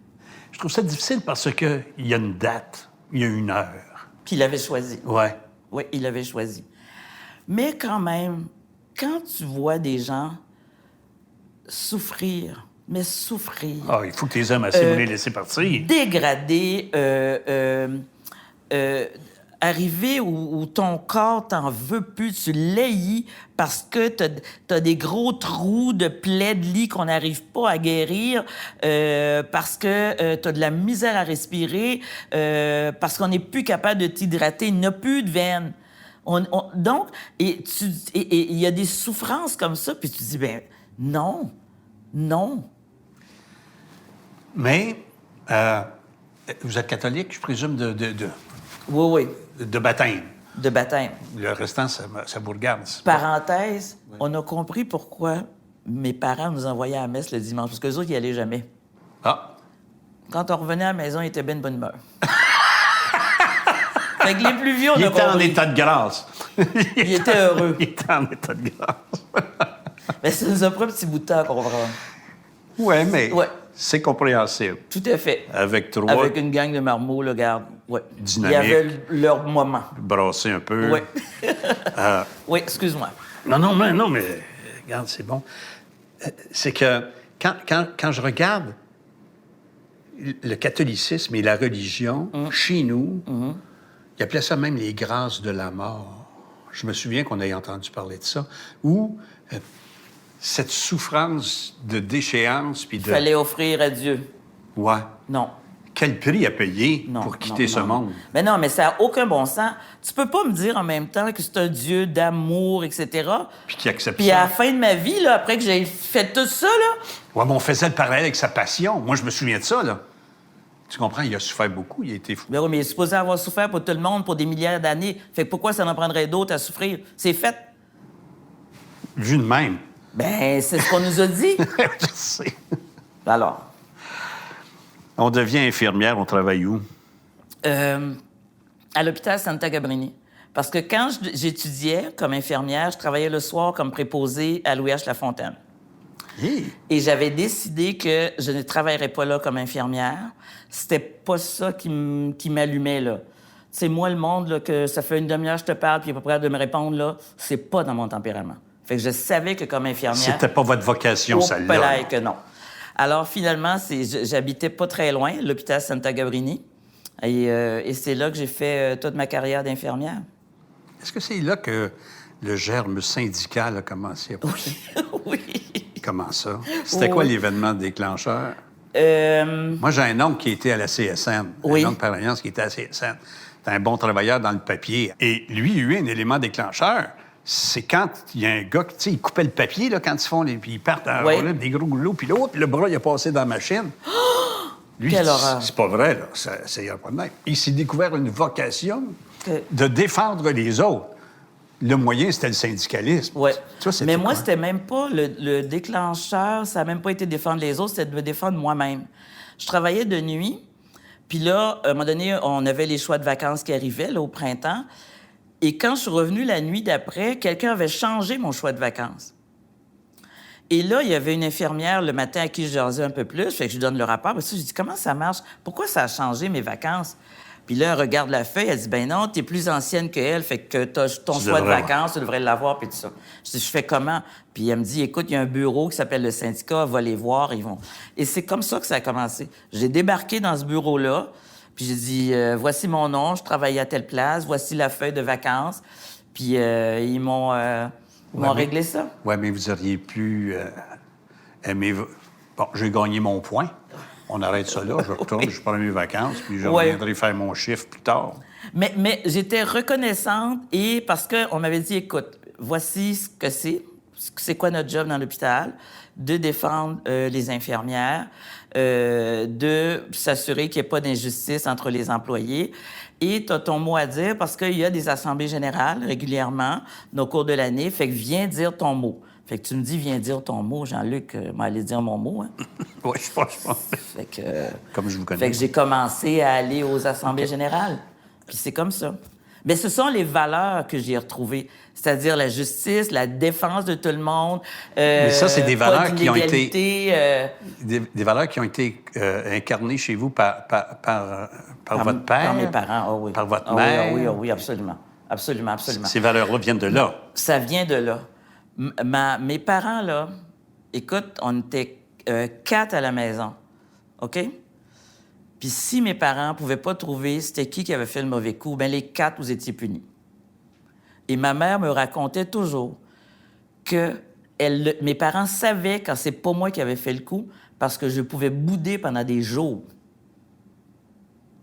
Je trouve ça difficile parce qu'il y a une date, il y a une heure. Puis il avait choisi. Ouais. Oui, il avait choisi. Mais quand même, quand tu vois des gens souffrir, mais souffrir... Ah, il faut que tes hommes assez vous les laisser partir. Dégradés, arriver où ton corps t'en veut plus, tu l'haïs parce que t'as des gros trous de plaies de lit qu'on n'arrive pas à guérir, parce que t'as de la misère à respirer, parce qu'on n'est plus capable de t'hydrater, il n'y a plus de veines. Donc, et il y a des souffrances comme ça, puis tu dis, ben non. Mais vous êtes catholique, je présume, Oui. de baptême. De baptême. Le restant, ça vous regarde. Parenthèse, on a compris pourquoi mes parents nous envoyaient à la messe le dimanche, parce qu'eux autres, ils n'y allaient jamais. Ah! Quand on revenait à la maison, ils étaient bien de bonne humeur. Fait que les plus vieux, on Il a était en compris. état de grâce. Il était heureux. Il était en état de grâce. Mais ça nous a pris un petit bout de temps à comprendre. Oui, mais Ouais. c'est compréhensible. Tout à fait. Avec trois, Avec une gang de marmots, là, regarde. Ouais. Dynamique. Il y avait leur moment. brasser un peu. Oui. Oui, excuse-moi. Non, mais regarde, c'est bon. C'est que quand je regarde le catholicisme et la religion, chez nous, ils appelaient ça même les grâces de la mort. Je me souviens qu'on ait entendu parler de ça, où cette souffrance de déchéance, puis de... Il fallait offrir à Dieu. Ouais. Non. Quel prix à payer Non, pour quitter non, ce non. monde? Mais non, mais ça n'a aucun bon sens. Tu peux pas me dire en même temps que c'est un Dieu d'amour, etc. Puis qui accepte Puis à la ça. fin de ma vie, là, après que j'ai fait tout ça, là, Ouais, mais on faisait le parallèle avec sa passion. Moi, je me souviens de ça, là. Tu comprends? Il a souffert beaucoup. Il a été fou. ben oui, mais il est supposé avoir souffert pour tout le monde pour des milliards d'années. Fait que pourquoi ça en prendrait d'autres à souffrir? C'est fait. Vu de même. Ben, c'est ce qu'on nous a dit. Je sais. Alors, On devient infirmière, on travaille où? à l'hôpital Santa Gabrini. Parce que quand j'étudiais comme infirmière, je travaillais le soir comme préposée à Louis H. Lafontaine. Hey. Et j'avais décidé que je ne travaillerais pas là comme infirmière. C'était pas ça qui m'allumait, là. C'est moi, le monde, là, que ça fait une demi-heure que je te parle, puis il est pas prêt de me répondre, là, c'est pas dans mon tempérament. Fait que je savais que comme infirmière... C'était pas votre vocation, au celle-là. palais que non. Alors, finalement, j'habitais pas très loin, l'hôpital Santa Gabrini. Et c'est là que j'ai fait toute ma carrière d'infirmière. Est-ce que c'est là que le germe syndical a commencé à pousser? Oui. Comment ça? C'était quoi l'événement déclencheur? Euh, Moi, j'ai un oncle qui était à la CSN. Oui. Un oncle par alliance qui était à la CSN. C'était un bon travailleur dans le papier. Et lui, il a eu un élément déclencheur. C'est quand il y a un gars qui, tu sais, il coupait le papier, là, quand ils font puis ils partent en Oui. roulette, des gros goulots, puis l'autre, puis le bras, il a passé dans la machine. Lui, Quelle horreur. c'est pas vrai, là. Ça ira pas de même. Il s'est découvert une vocation Que- de défendre les autres. Le moyen, c'était le syndicalisme. Ouais. Ça, c'était Mais moi, quoi? c'était même pas le déclencheur, ça n'a même pas été défendre les autres, c'était de me défendre moi-même. Je travaillais de nuit, puis là, à un moment donné, on avait les choix de vacances qui arrivaient, là, au printemps. Et quand je suis revenue la nuit d'après, quelqu'un avait changé mon choix de vacances. Et là, il y avait une infirmière le matin à qui je jasais un peu plus, fait que je lui donne le rapport. Parce que je dis, comment ça marche? Pourquoi ça a changé mes vacances? Puis là, elle regarde la feuille, elle dit, ben non, t'es plus ancienne qu'elle, fait que ton Tu choix de devrais vacances, tu devrais l'avoir, puis tout ça. Je dis, je fais comment? Puis elle me dit, écoute, il y a un bureau qui s'appelle le syndicat, va les voir, ils vont. Et c'est comme ça que ça a commencé. J'ai débarqué dans ce bureau-là, puis j'ai dit, voici mon nom, je travaille à telle place, voici la feuille de vacances. Puis ils m'ont réglé ça. Oui, mais vous auriez pu aimer... Bon, j'ai gagné mon point. On arrête ça là. Je retourne, je prends mes vacances, puis je reviendrai faire mon chiffre plus tard. Mais j'étais reconnaissante et parce qu'on m'avait dit, écoute, voici ce que c'est quoi notre job dans l'hôpital, de défendre les infirmières, de s'assurer qu'il n'y ait pas d'injustice entre les employés. Et tu as ton mot à dire parce qu'il y a des assemblées générales régulièrement au cours de l'année, fait que viens dire ton mot. Fait que tu me dis, viens dire ton mot, Jean-Luc, moi, aller dire mon mot, hein. Oui, je pense. Fait que, Comme je vous connais. fait que j'ai commencé à aller aux assemblées générales. Puis c'est comme ça. Mais ce sont les valeurs que j'ai retrouvées, c'est-à-dire la justice, la défense de tout le monde. Mais ça, c'est des valeurs pas qui ont été... d'inégalité, Des valeurs qui ont été incarnées chez vous par votre père? Par mes parents, ah oui. Par votre Ah mère? oui, ah oui, absolument. Absolument, absolument. Ces valeurs-là viennent de là. Ça vient de là. Mes parents, là, écoute, on était 4 à la maison, OK? Puis si mes parents ne pouvaient pas trouver c'était qui avait fait le mauvais coup, bien, les 4, vous étiez punis. Et ma mère me racontait toujours que mes parents savaient quand c'est pas moi qui avais fait le coup parce que je pouvais bouder pendant des jours.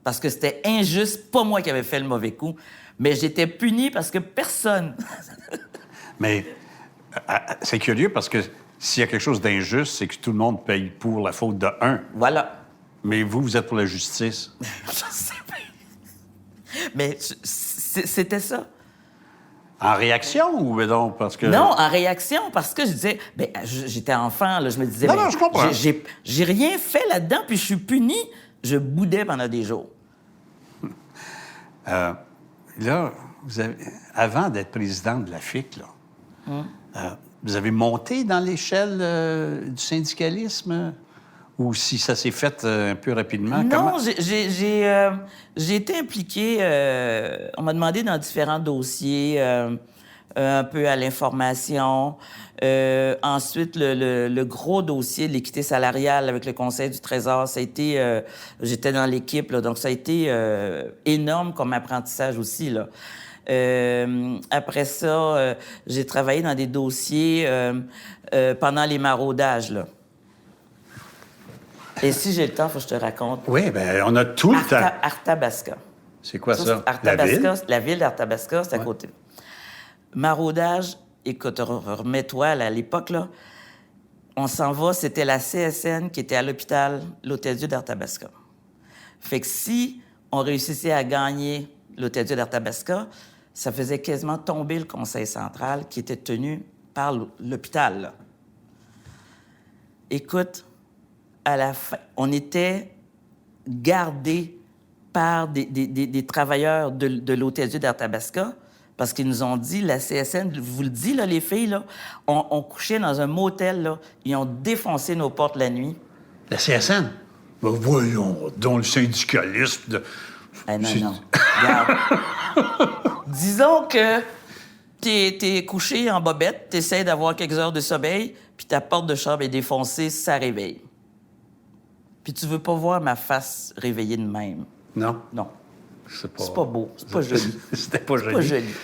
Parce que c'était injuste, pas moi qui avais fait le mauvais coup, mais j'étais punie parce que personne. Mais c'est curieux parce que s'il y a quelque chose d'injuste, c'est que tout le monde paye pour la faute de un. Voilà. Mais vous êtes pour la justice. Je sais pas. Mais c'était ça. En réaction ou donc parce que... Non, en réaction, parce que je disais, ben, j'étais enfant, là, je me disais, Non, ben, non, je comprends. j'ai rien fait là-dedans, puis je suis puni. Je boudais pendant des jours. Là, avant d'être président de la FIC, là, vous avez monté dans l'échelle du syndicalisme ou si ça s'est fait un peu rapidement? Non, j'ai été impliquée. On m'a demandé dans différents dossiers, un peu à l'information. Ensuite, le gros dossier de l'équité salariale avec le Conseil du Trésor, ça a été... j'étais dans l'équipe, là, donc ça a été énorme comme apprentissage aussi, là. Après ça, j'ai travaillé dans des dossiers pendant les maraudages, là. Et si j'ai le temps, il faut que je te raconte. Oui, bien, on a tout le temps. Arthabasca. C'est quoi ça? La ville d'Arthabasca, c'est à côté. Maraudage, écoute, remets-toi, là, à l'époque, là, on s'en va, c'était la CSN qui était à l'hôpital L'Hôtel-Dieu d'Arthabasca. Fait que si on réussissait à gagner l'Hôtel-Dieu d'Arthabasca, ça faisait quasiment tomber le conseil central qui était tenu par l'hôpital, là. Écoute, à la fin, on était gardés par des travailleurs de l'Hôtel-Dieu d'Arthabasca parce qu'ils nous ont dit, la CSN, je vous le dis, là, les filles, là, on couchait dans un motel, là, ils ont défoncé nos portes la nuit. La CSN? Ben voyons, donc le syndicalisme de... Non. Regarde. Disons que t'es couché en bobette, t'essaies d'avoir quelques heures de sommeil, puis ta porte de chambre est défoncée, ça réveille. Puis tu veux pas voir ma face réveillée de même. Non? Non. C'est pas beau. C'est pas joli. C'était pas joli. Pas joli.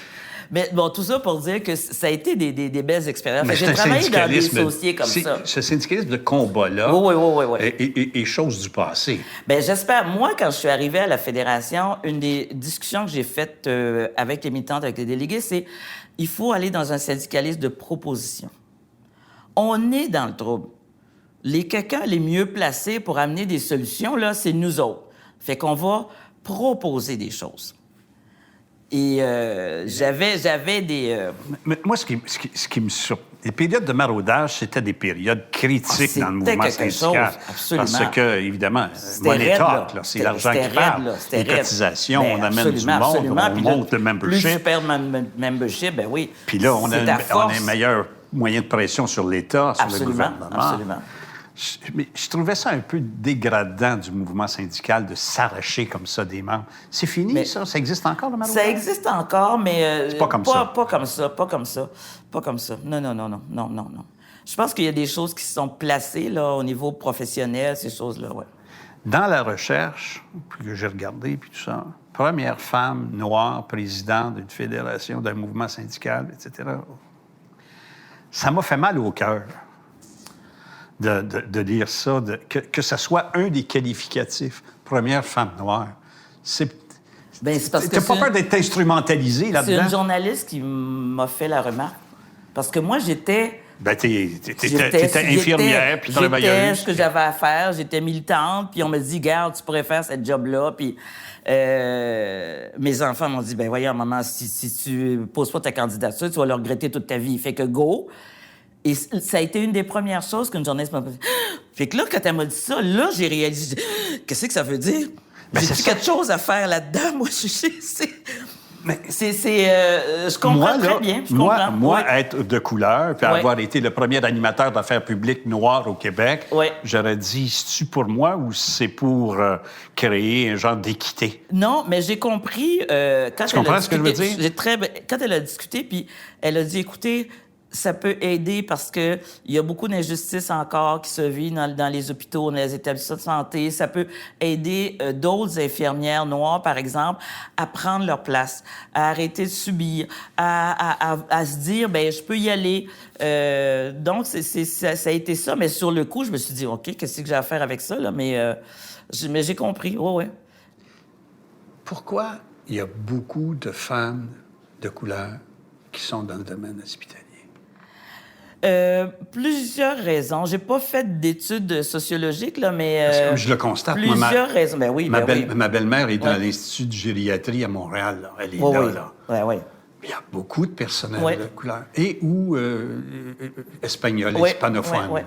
Mais bon, tout ça pour dire que ça a été des belles expériences. Mais j'ai travaillé dans des dossiers comme ça. Ce syndicalisme de combat-là oui. est chose du passé. Bien, j'espère. Moi, quand je suis arrivée à la Fédération, une des discussions que j'ai faites avec les militantes, avec les délégués, c'est il faut aller dans un syndicalisme de proposition. On est dans le trouble. Les quelqu'un les mieux placés pour amener des solutions, là, c'est nous autres. Fait qu'on va proposer des choses. Et j'avais des... Mais moi, ce qui me surprend, les périodes de maraudage, c'était des périodes critiques dans le mouvement syndical. Absolument. Parce que, évidemment, money talk, c'est l'argent qui parle. Les cotisations, on amène du monde, on monte le membership. Plus tu perds membership, ben oui. Puis là, on a un meilleur moyen de pression sur l'État, sur le gouvernement. Absolument. Mais je trouvais ça un peu dégradant du mouvement syndical de s'arracher comme ça des membres. C'est fini, ça? Ça existe encore, le maraudage? Ça existe encore, mais... c'est pas comme ça. Pas comme ça. Non. Je pense qu'il y a des choses qui se sont placées là, au niveau professionnel, ces choses-là, ouais. Dans la recherche, que j'ai regardé, puis tout ça, première femme noire présidente d'une fédération, d'un mouvement syndical, etc., ça m'a fait mal au cœur. De dire ça, que ça soit un des qualificatifs. Première femme noire. C'est parce que t'as pas peur d'être instrumentalisé là-dedans? C'est une journaliste qui m'a fait la remarque. Parce que moi, j'étais... T'étais infirmière, puis travailleuse. J'étais ce que j'avais à faire, j'étais militante, puis on me dit, garde, tu pourrais faire cette job-là, puis... mes enfants m'ont dit, ben voyons, maman, si tu poses pas ta candidature, tu vas le regretter toute ta vie. Fait que go... Et ça a été une des premières choses qu'une journaliste m'a dit. Fait que là, quand elle m'a dit ça, là, j'ai réalisé, qu'est-ce que ça veut dire? J'ai quelque chose à faire là-dedans, moi, je comprends très bien. Moi, être de couleur, puis avoir été le premier animateur d'affaires publiques noir au Québec, j'aurais dit, c'est-tu pour moi ou c'est pour créer un genre d'équité? Non, mais j'ai compris... tu comprends ce que je veux dire? Quand elle a discuté, puis elle a dit, écoutez... ça peut aider parce que il y a beaucoup d'injustices encore qui se vivent dans les hôpitaux, dans les établissements de santé. Ça peut aider d'autres infirmières noires, par exemple, à prendre leur place, à arrêter de subir, à se dire, ben je peux y aller. Donc, ça a été ça. Mais sur le coup, je me suis dit, OK, qu'est-ce que j'ai à faire avec ça, là? Mais j'ai compris, ouais. Pourquoi il y a beaucoup de femmes de couleur qui sont dans le domaine hospitalier? Plusieurs raisons. J'ai pas fait d'études sociologiques, là, mais... Parce que je le constate. Plusieurs raisons. Ben oui, ma oui. Ma belle-mère est dans l'Institut de gériatrie à Montréal. Là. Elle est là. Oui. Il y a beaucoup de personnel de couleur. Et ou espagnol, hispanophone. Oui.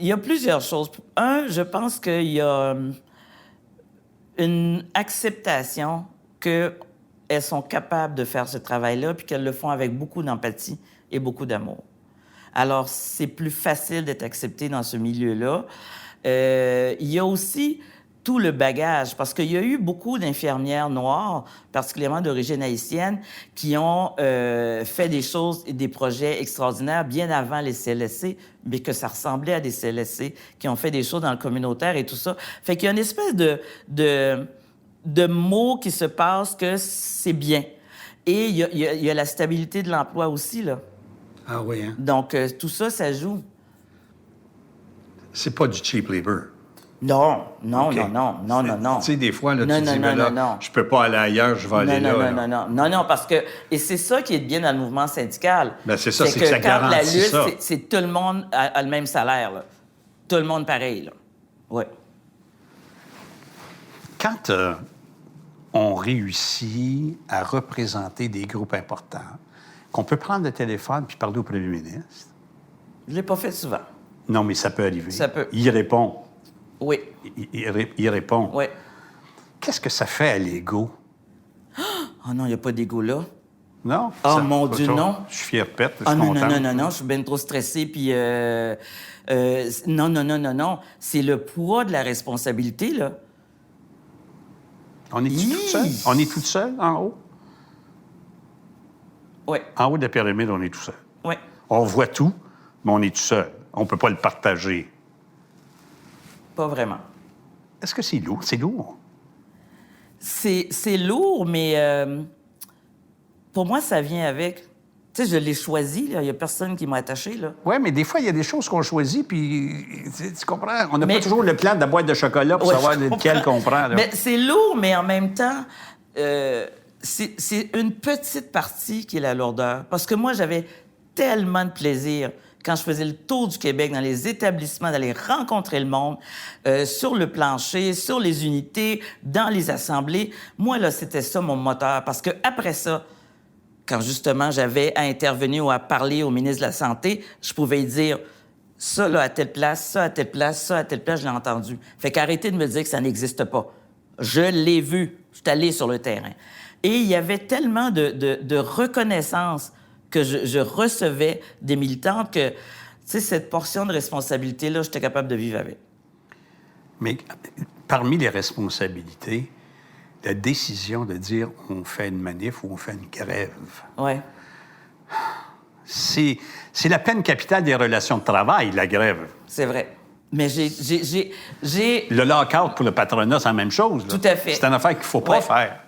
Il y a plusieurs choses. Un, je pense qu'il y a une acceptation qu'elles sont capables de faire ce travail-là, puis qu'elles le font avec beaucoup d'empathie et beaucoup d'amour. Alors, c'est plus facile d'être accepté dans ce milieu-là. Il y a aussi tout le bagage, parce qu'il y a eu beaucoup d'infirmières noires, particulièrement d'origine haïtienne, qui ont fait des choses et des projets extraordinaires bien avant les CLSC, mais que ça ressemblait à des CLSC, qui ont fait des choses dans le communautaire et tout ça. Fait qu'il y a une espèce de mots qui se passent que c'est bien. Et il y a la stabilité de l'emploi aussi, là. Ah oui, hein? Donc, tout ça, ça joue. C'est pas du cheap labor. Non. Tu sais, des fois, là, tu dis, non, je peux pas aller ailleurs, je vais aller là. Non, parce que... Et c'est ça qui est bien dans le mouvement syndical. Ben, c'est ça, c'est que ça garantit la lutte, ça. c'est tout le monde a le même salaire, là. Tout le monde pareil, là. Oui. Quand on réussit à représenter des groupes importants, qu'on peut prendre le téléphone puis parler au premier ministre... Je l'ai pas fait souvent. Non, mais ça peut arriver. Ça peut. Il répond. Oui. Il répond. Oui. Qu'est-ce que ça fait à l'ego? Oh non, il n'y a pas d'ego là. Non? Oh mon Dieu, non. Je suis fier pète, je suis content. Non, je suis bien trop stressé, puis... non. C'est le poids de la responsabilité, là. On est tout seul? On est tout seul en haut? Oui. En haut de la pyramide, on est tout seul. Oui. On voit tout, mais on est tout seul. On ne peut pas le partager. Pas vraiment. Est-ce que c'est lourd? C'est lourd. C'est lourd, mais pour moi, ça vient avec... Tu sais, je l'ai choisi, là. Il n'y a personne qui m'a attaché, là. Oui, mais des fois, il y a des choses qu'on choisit, puis tu comprends? On n'a pas toujours le plan de la boîte de chocolat pour savoir lequel qu'on prend. Là. Mais c'est lourd, mais en même temps, c'est une petite partie qui est la lourdeur. Parce que moi, j'avais tellement de plaisir quand je faisais le tour du Québec, dans les établissements, d'aller rencontrer le monde, sur le plancher, sur les unités, dans les assemblées. Moi, là, c'était ça mon moteur. Parce que après ça, quand justement j'avais à intervenir ou à parler au ministre de la Santé, je pouvais dire ça, là, à telle place, ça, à telle place, ça, à telle place, je l'ai entendu. Fait qu'arrêtez de me dire que ça n'existe pas. Je l'ai vu. Je suis allé sur le terrain. Et il y avait tellement de reconnaissance que je recevais des militantes que, tu sais, cette portion de responsabilité-là, j'étais capable de vivre avec. Mais parmi les responsabilités, la décision de dire on fait une manif ou on fait une grève. Oui. C'est la peine capitale des relations de travail, la grève. C'est vrai. Mais j'ai... Le lock-out pour le patronat, c'est la même chose. Là. Tout à fait. C'est une affaire qu'il ne faut pas faire.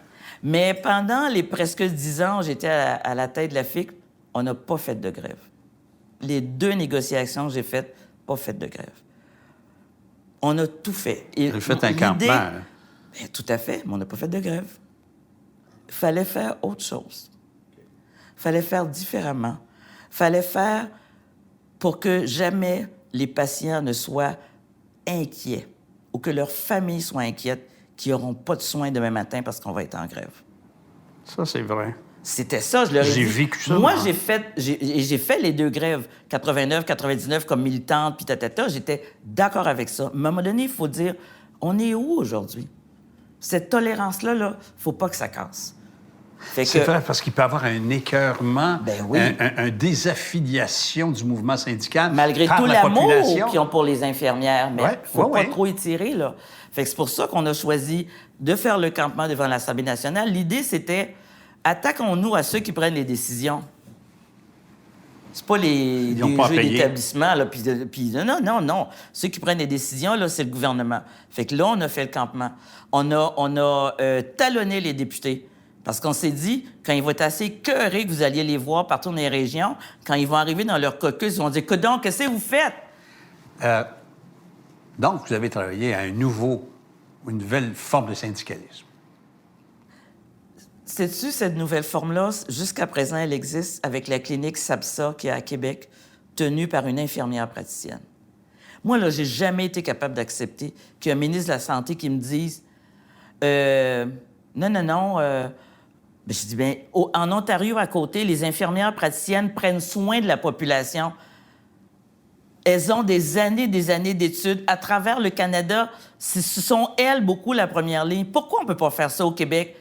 Mais pendant les presque 10 ans, j'étais à la tête de la FIC, on n'a pas fait de grève. Les 2 négociations que j'ai faites, pas fait de grève. On a tout fait. J'ai fait un campement. Bien, tout à fait, mais on n'a pas fait de grève. Il fallait faire autre chose. Il fallait faire différemment. Il fallait faire pour que jamais les patients ne soient inquiets ou que leur famille soit inquiète qu'ils n'auront pas de soins demain matin parce qu'on va être en grève. Ça, c'est vrai. C'était ça, je leur ai dit. J'ai vécu ça. Moi, j'ai fait les 2 grèves, 89, 99, comme militante, puis tatata. J'étais d'accord avec ça. Mais à un moment donné, il faut dire, on est où aujourd'hui? Cette tolérance-là, il ne faut pas que ça casse. C'est vrai, parce qu'il peut y avoir un écœurement, un désaffiliation du mouvement syndical. Malgré tout l'amour qu'ils ont pour les infirmières, mais il ne faut pas trop étirer, là. Fait que c'est pour ça qu'on a choisi de faire le campement devant l'Assemblée nationale. L'idée, c'était Attaquons-nous à ceux qui prennent les décisions. C'est pas les n'ont pas à jeux payer. d'établissement, là, puis non. Ceux qui prennent les décisions, là, c'est le gouvernement. Fait que là, on a fait le campement. On a talonné les députés. Parce qu'on s'est dit, quand ils vont être assez écœurés que vous alliez les voir partout dans les régions, quand ils vont arriver dans leur caucus, ils vont dire, donc, qu'est-ce que vous faites? Donc, vous avez travaillé à une nouvelle forme de syndicalisme. Sais-tu, cette nouvelle forme-là, jusqu'à présent, elle existe avec la clinique SAPSA qui est à Québec, tenue par une infirmière praticienne. Moi, là, j'ai jamais été capable d'accepter qu'il y ait un ministre de la Santé qui me dise non. Ben, je dis, bien, en Ontario, à côté, les infirmières praticiennes prennent soin de la population. Elles ont des années d'études. À travers le Canada, ce sont elles, beaucoup, la première ligne. Pourquoi on ne peut pas faire ça au Québec?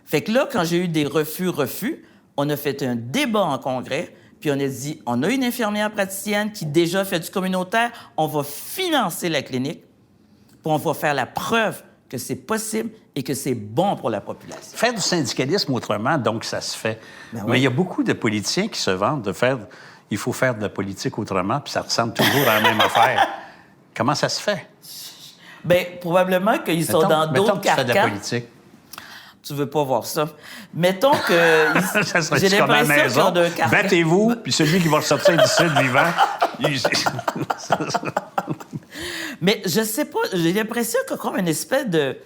Fait que là, quand j'ai eu des refus, on a fait un débat en congrès, puis on a dit, on a une infirmière praticienne qui déjà fait du communautaire, on va financer la clinique, puis on va faire la preuve que c'est possible et que c'est bon pour la population. Faire du syndicalisme autrement, donc, ça se fait. Ben oui. Mais il y a beaucoup de politiciens qui se vantent de faire... Il faut faire de la politique autrement, puis ça ressemble toujours à la même affaire. Comment ça se fait? Bien, probablement qu'ils sont dans mettons d'autres que tu fais de la carcans. politique. Tu veux pas voir ça. Mettons que... Ça serait j'ai comme à la l'impression qu'ils maison. ont d'un carcan. Battez-vous, puis celui qui va ressortir d'ici vivant... Mais je sais pas, j'ai l'impression qu'il y a comme une espèce de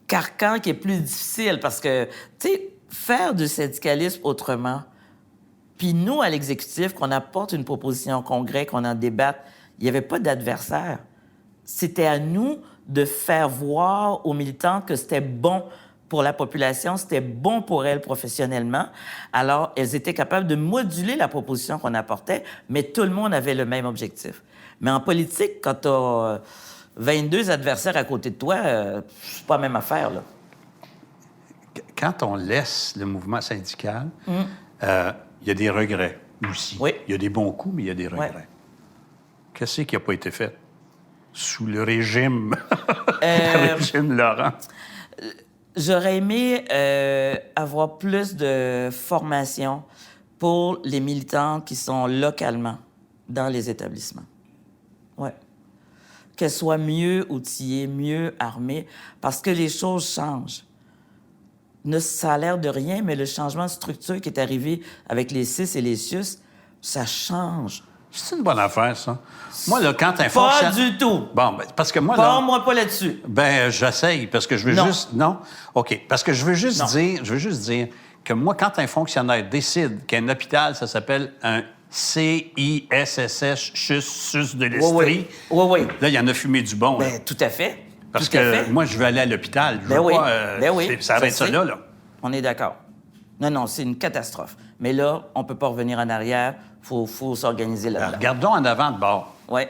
carcan qui est plus difficile parce que, tu sais, faire du syndicalisme autrement, puis nous, à l'exécutif, qu'on apporte une proposition au Congrès, qu'on en débatte, il n'y avait pas d'adversaire. C'était à nous de faire voir aux militants que c'était bon pour la population, c'était bon pour elles professionnellement. Alors, elles étaient capables de moduler la proposition qu'on apportait, mais tout le monde avait le même objectif. Mais en politique, quand tu as 22 adversaires à côté de toi, c'est pas la même affaire, là. Quand on laisse le mouvement syndical, il y a des regrets aussi. Oui. Il y a des bons coups, mais il y a des regrets. Ouais. Qu'est-ce qui n'a pas été fait sous le régime, le régime Laurent? J'aurais aimé avoir plus de formation pour les militants qui sont localement dans les établissements. Oui. Qu'elles soient mieux outillées, mieux armées, parce que les choses changent. Ça a l'air de rien, mais le changement de structure qui est arrivé avec les CIS et les CIUS, ça change. C'est une bonne affaire, ça. Moi, là, quand un Pas fonctionnaire... du tout. Bon, ben, parce que moi, là... Parle-moi pas là-dessus. Ben, j'essaye, parce que je veux Non. juste... Non? OK. Parce que je veux juste Non. dire que moi, quand un fonctionnaire décide qu'un hôpital, ça s'appelle un CISSS, CHUS de l'Estrie, Oui. là, il y en a fumé du bon. Là. Ben, tout à fait. Parce Tout à que fait. moi, je veux aller à l'hôpital. Je Ben veux oui. pas... Ben oui. Ça arrête ça sais. là. On est d'accord. Non, c'est une catastrophe. Mais là, on peut pas revenir en arrière. Faut s'organiser là-dedans. Regardons en avant de bord. Oui.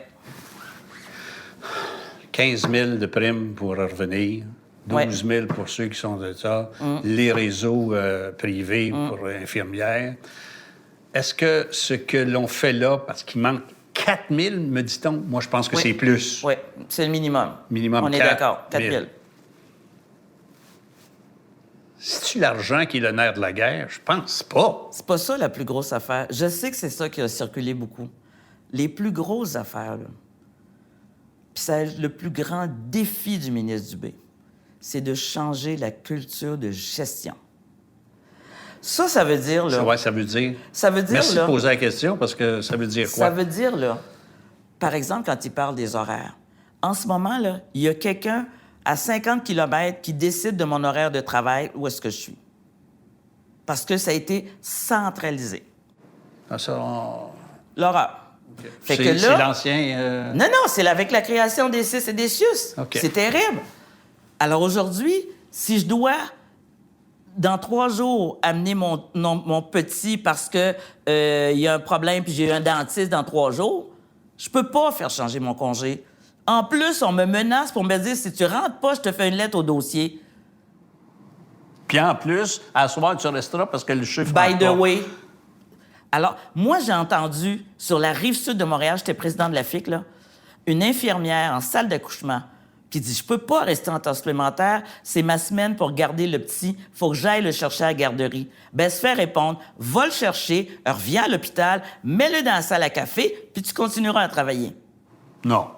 15 000 de primes pour revenir, 12 000 pour ceux qui sont de ça, les réseaux privés pour infirmières. Est-ce que ce que l'on fait là, parce qu'il manque 4 000, me dit-on, moi je pense que c'est plus. Oui, c'est le minimum. Minimum On est 4 d'accord, 4 000. C'est-tu l'argent qui est le nerf de la guerre? Je pense pas. C'est pas ça la plus grosse affaire. Je sais que c'est ça qui a circulé beaucoup. Les plus grosses affaires, là, puis c'est le plus grand défi du ministre Dubé, c'est de changer la culture de gestion. Ça veut dire, là... Ouais, ça veut dire... Ça veut dire, Merci là... de poser la question, parce que ça veut dire quoi? Ça veut dire, là, par exemple, quand il parle des horaires, en ce moment, là, il y a quelqu'un à 50 km qui décide de mon horaire de travail, où est-ce que je suis. Parce que ça a été centralisé. Ah, ça, L'horreur. Fait que c'est là... l'ancien... Non, c'est avec la création des CIS et des CIUS. OK. C'est terrible. Alors aujourd'hui, si je dois, dans 3 jours, amener mon petit parce que il y a un problème puis j'ai un dentiste dans 3 jours, je peux pas faire changer mon congé. En plus, on me menace pour me dire, si tu rentres pas, je te fais une lettre au dossier. Puis en plus, à soir, tu resteras parce que le chiffre... By rentre the pas. way. Alors, moi, j'ai entendu, sur la rive sud de Montréal, j'étais président de la FIC, là, une infirmière en salle d'accouchement, qui dit « Je peux pas rester en temps supplémentaire, c'est ma semaine pour garder le petit, faut que j'aille le chercher à la garderie. » Ben, se fait répondre « Va le chercher, reviens à l'hôpital, mets-le dans la salle à café, puis tu continueras à travailler. » Non.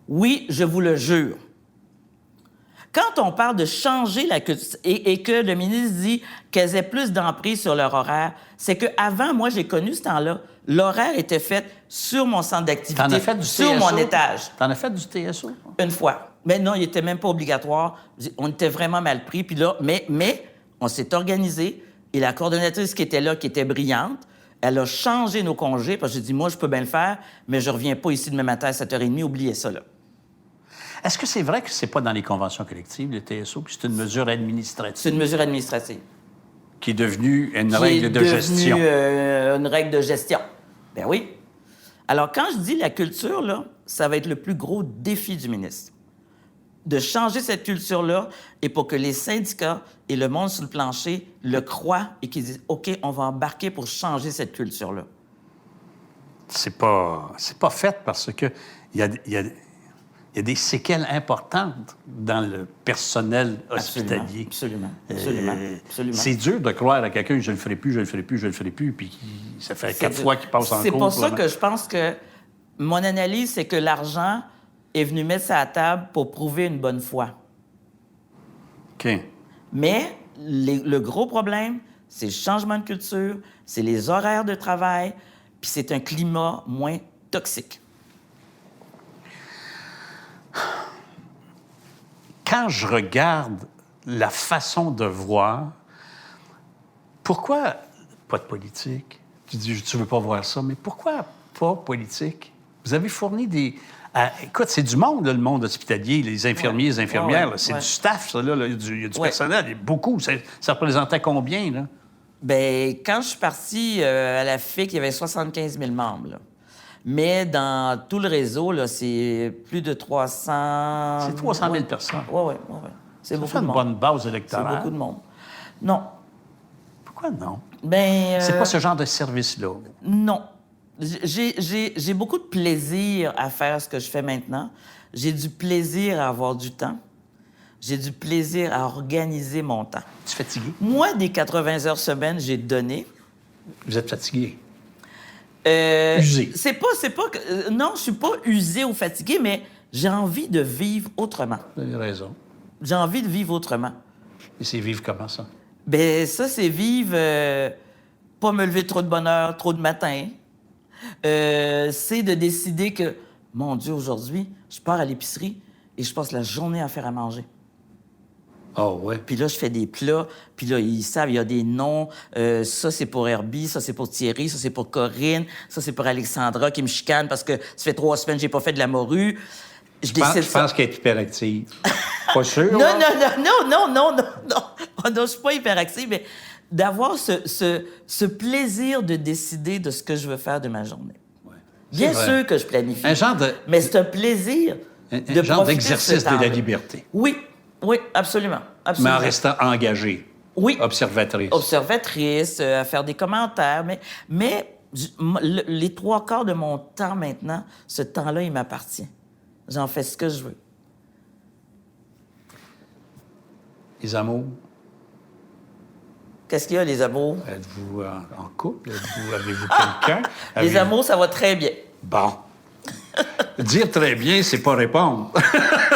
Oui, je vous le jure. Quand on parle de changer la culture et que le ministre dit qu'elles aient plus d'emprise sur leur horaire, c'est qu'avant, moi, j'ai connu ce temps-là, l'horaire était fait sur mon centre d'activité, T'en as fait du sur TSO? mon étage. T'en as fait du TSO? Une fois. Mais non, il n'était même pas obligatoire. On était vraiment mal pris. Puis là, mais on s'est organisé et la coordonnatrice qui était là, qui était brillante, elle a changé nos congés parce que j'ai dit, moi, je peux bien le faire, mais je reviens pas ici demain matin à 7h30, oubliez ça, là. Est-ce que c'est vrai que c'est pas dans les conventions collectives, le TSO, puis c'est une mesure administrative? C'est une mesure administrative. Qui est devenue une règle de gestion. Une règle de gestion. Ben oui. Alors, quand je dis la culture, là, ça va être le plus gros défi du ministre. De changer cette culture-là et pour que les syndicats et le monde sur le plancher le croient et qu'ils disent « OK, on va embarquer pour changer cette culture-là. » C'est pas fait parce que il y a des séquelles importantes dans le personnel hospitalier. Absolument. C'est dur de croire à quelqu'un « je le ferai plus », puis ça fait 4 fois qu'il passe en cours. C'est pour ça que je pense que mon analyse, c'est que l'argent est venu mettre ça à table pour prouver une bonne foi. OK. Mais le gros problème, c'est le changement de culture, c'est les horaires de travail, puis c'est un climat moins toxique. Quand je regarde la façon de voir, pourquoi pas de politique? Tu dis, tu veux pas voir ça, mais pourquoi pas politique? Vous avez fourni des... écoute, c'est du monde, là, le monde hospitalier, les infirmiers, les infirmières, là, c'est du staff, ça, là, il y a du personnel, il y a beaucoup. Ça représentait combien, là? Bien, quand je suis partie à la FIC, il y avait 75 000 membres, là. Mais dans tout le réseau, là, c'est plus de 300... C'est 300 000 personnes. Oui. C'est Ça beaucoup fait de une monde. bonne base C'est électorale. beaucoup de monde. Non. Pourquoi non? Ben, C'est pas ce genre de service-là. non. J'ai beaucoup de plaisir à faire ce que je fais maintenant. J'ai du plaisir à avoir du temps. J'ai du plaisir à organiser mon temps. Tu es fatigué? Moi, des 80 heures semaine, j'ai donné. Vous êtes fatigué? Usé. C'est pas que... non, je suis pas usé ou fatigué, mais j'ai envie de vivre autrement. Vous avez raison. J'ai envie de vivre autrement. Et c'est vivre comment, ça? Ben ça, c'est vivre... pas me lever trop de bonne heure, trop de matin. C'est de décider que, mon Dieu, aujourd'hui, je pars à l'épicerie et je passe la journée à faire à manger. Oh, ouais. Puis là, je fais des plats, puis là, ils savent, il y a des noms. Ça, c'est pour Herbie, ça, c'est pour Thierry, ça, c'est pour Corinne, ça, c'est pour Alexandra qui me chicane parce que ça fait 3 semaines que j'ai pas fait de la morue. Je pense qu'elle est hyperactive. Pas sûr? Non. Oh, non, je suis pas hyperactive, mais d'avoir ce plaisir de décider de ce que je veux faire de ma journée. Ouais. Bien sûr que je planifie. Un genre de... Mais c'est un plaisir Un genre d'exercice de la liberté. Oui, absolument. Mais en restant engagée. Oui. Observatrice. Observatrice, à faire des commentaires. Mais les 3/4 de mon temps maintenant, ce temps-là, il m'appartient. J'en fais ce que je veux. Les amours? Qu'est-ce qu'il y a, les amours? Êtes-vous en couple? Avez-vous quelqu'un? Les amours, ça va très bien. Bon. Dire très bien, c'est pas répondre.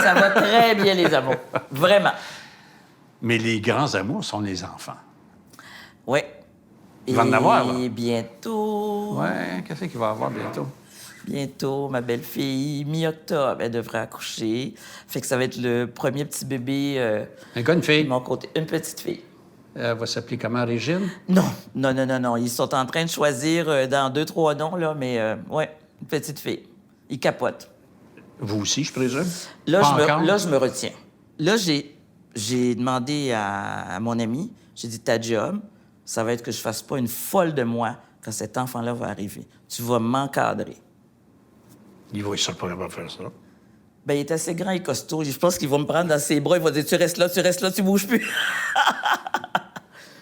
Ça va très bien, les amours. Vraiment. Mais les grands amours sont les enfants. Oui. Il va en avoir, là. Et bientôt... Ouais, qu'est-ce qu'il va y avoir bientôt? Bientôt, ma belle-fille, mi-octobre, elle devrait accoucher. Fait que ça va être le premier petit bébé... Un gars, une fille? de mon côté. Une petite fille. Elle va s'appeler comment, Régine? Non. Ils sont en train de choisir dans 2-3 noms, là, mais ouais, une petite fille. Ils capotent. Vous aussi, je présume? Là, Pas encore? je me retiens. Là, j'ai demandé à mon ami, j'ai dit, ta job, ça va être que je fasse pas une folle de moi quand cet enfant-là va arriver. Tu vas m'encadrer. Il va être surpris à faire ça. Ben, il est assez grand et costaud. Je pense qu'il va me prendre dans ses bras. Il va dire, tu restes là, tu bouges plus.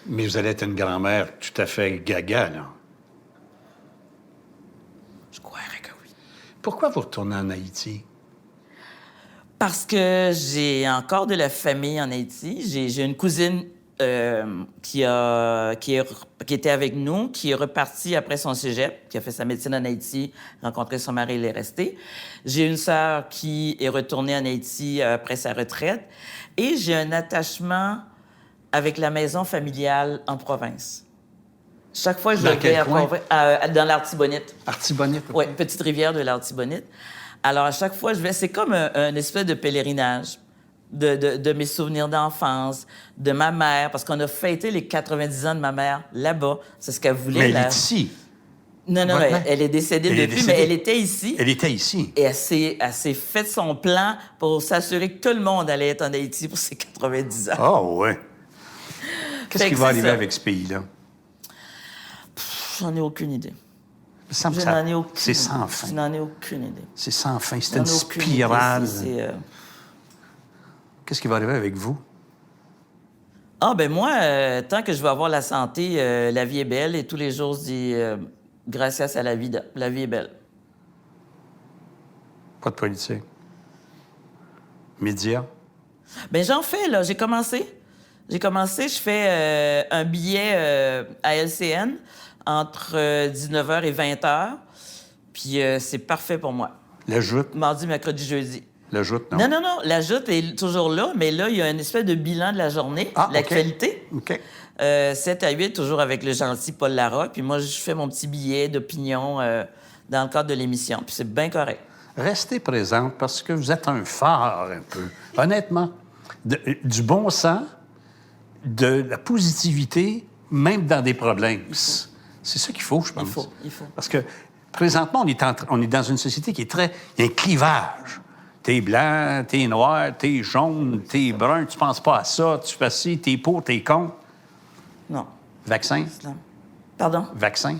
Mais vous allez être une grand-mère tout à fait gaga, là. Je croirais que oui. Pourquoi vous retournez en Haïti? Parce que j'ai encore de la famille en Haïti. J'ai une cousine qui était avec nous, qui est repartie après son cégep, qui a fait sa médecine en Haïti, rencontré son mari, il est resté. J'ai une sœur qui est retournée en Haïti après sa retraite. Et j'ai un attachement avec la maison familiale en province. Chaque fois que je vais dans l'Artibonite. Artibonite? Oui, petite rivière de l'Artibonite. Alors, à chaque fois, je vais... C'est comme un espèce de pèlerinage de mes souvenirs d'enfance, de ma mère, parce qu'on a fêté les 90 ans de ma mère là-bas. C'est ce qu'elle voulait. Mais elle est ici. Non, elle est décédée depuis, mais elle était ici. Elle était ici. Et elle s'est fait son plan pour s'assurer que tout le monde allait être en Haïti pour ses 90 ans. Oh, ouais. Qu'est-ce qui va arriver avec ce pays-là? J'en ai aucune idée. C'est sans fin. Je n'en ai aucune idée. C'est sans fin. C'est une spirale. Qu'est-ce qui va arriver avec vous? Ah, ben moi, tant que je vais avoir la santé, la vie est belle. Et tous les jours, je dis, gracias à la vida, la vie est belle. Pas de politique. Médias? Ben j'en fais, là. J'ai commencé, je fais un billet à LCN entre 19h et 20h. Puis c'est parfait pour moi. La joute? Mardi, mercredi, jeudi. La joute, non? Non. La joute est toujours là, mais là, il y a une espèce de bilan de la journée, de l'actualité. OK. 7 à 8, toujours avec le gentil Paul Larocque. Puis moi, je fais mon petit billet d'opinion dans le cadre de l'émission. Puis c'est bien correct. Restez présente parce que vous êtes un phare, un peu. Honnêtement. Du bon sens, de la positivité, même dans des problèmes. C'est ça qu'il faut, je pense. Il faut. Parce que présentement, on est dans une société qui est très... Il y a un clivage. T'es blanc, t'es noir, t'es jaune, t'es brun, tu penses pas à ça, tu fais ci, t'es pour, t'es contre. Non. Vaccin? Pardon? Vaccin?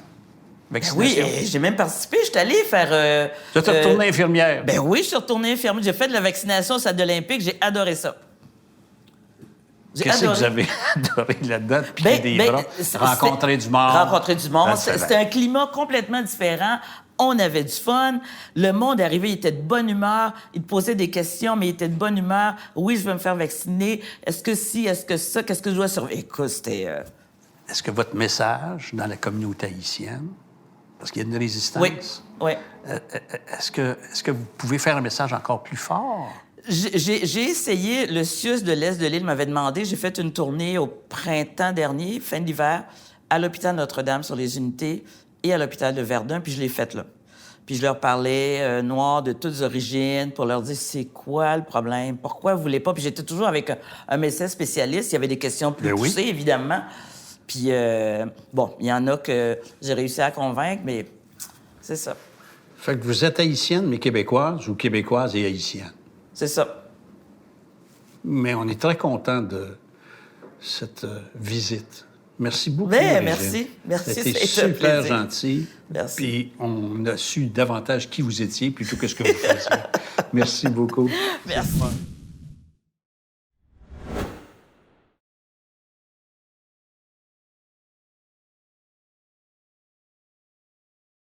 Ben oui, j'ai même participé. Je suis allée faire... Tu es retournée infirmière? Ben oui, je suis retournée infirmière. J'ai fait de la vaccination au Stade olympique. J'ai adoré ça. Qu'est-ce que vous avez adoré là-dedans? Piquer des bras, rencontrer du monde. Rencontrer du monde. C'était un climat complètement différent. On avait du fun. Le monde arrivait, il était de bonne humeur. Il te posait des questions, mais il était de bonne humeur. Oui, je veux me faire vacciner. Est-ce que si, est-ce que ça? Qu'est-ce que je dois surveiller? Écoute, c'était... Est-ce que votre message dans la communauté haïtienne, parce qu'il y a une résistance... Oui. Est-ce que vous pouvez faire un message encore plus fort? J'ai essayé, le CIUS de l'Est de l'île m'avait demandé, j'ai fait une tournée au printemps dernier, fin de l'hiver, à l'hôpital Notre-Dame sur les unités et à l'hôpital de Verdun, puis je l'ai faite là. Puis je leur parlais noirs de toutes origines pour leur dire c'est quoi le problème, pourquoi vous voulez pas. Puis j'étais toujours avec un médecin spécialiste, il y avait des questions plus poussées, évidemment. Puis bon, il y en a que j'ai réussi à convaincre, mais c'est ça. Fait que vous êtes haïtienne, mais québécoise, ou québécoise et haïtienne? C'est ça. Mais on est très content de cette visite. Merci beaucoup, Mais Régine. merci. C'était super gentil. Merci. Puis on a su davantage qui vous étiez plutôt que ce que vous faisiez. Merci beaucoup. Merci.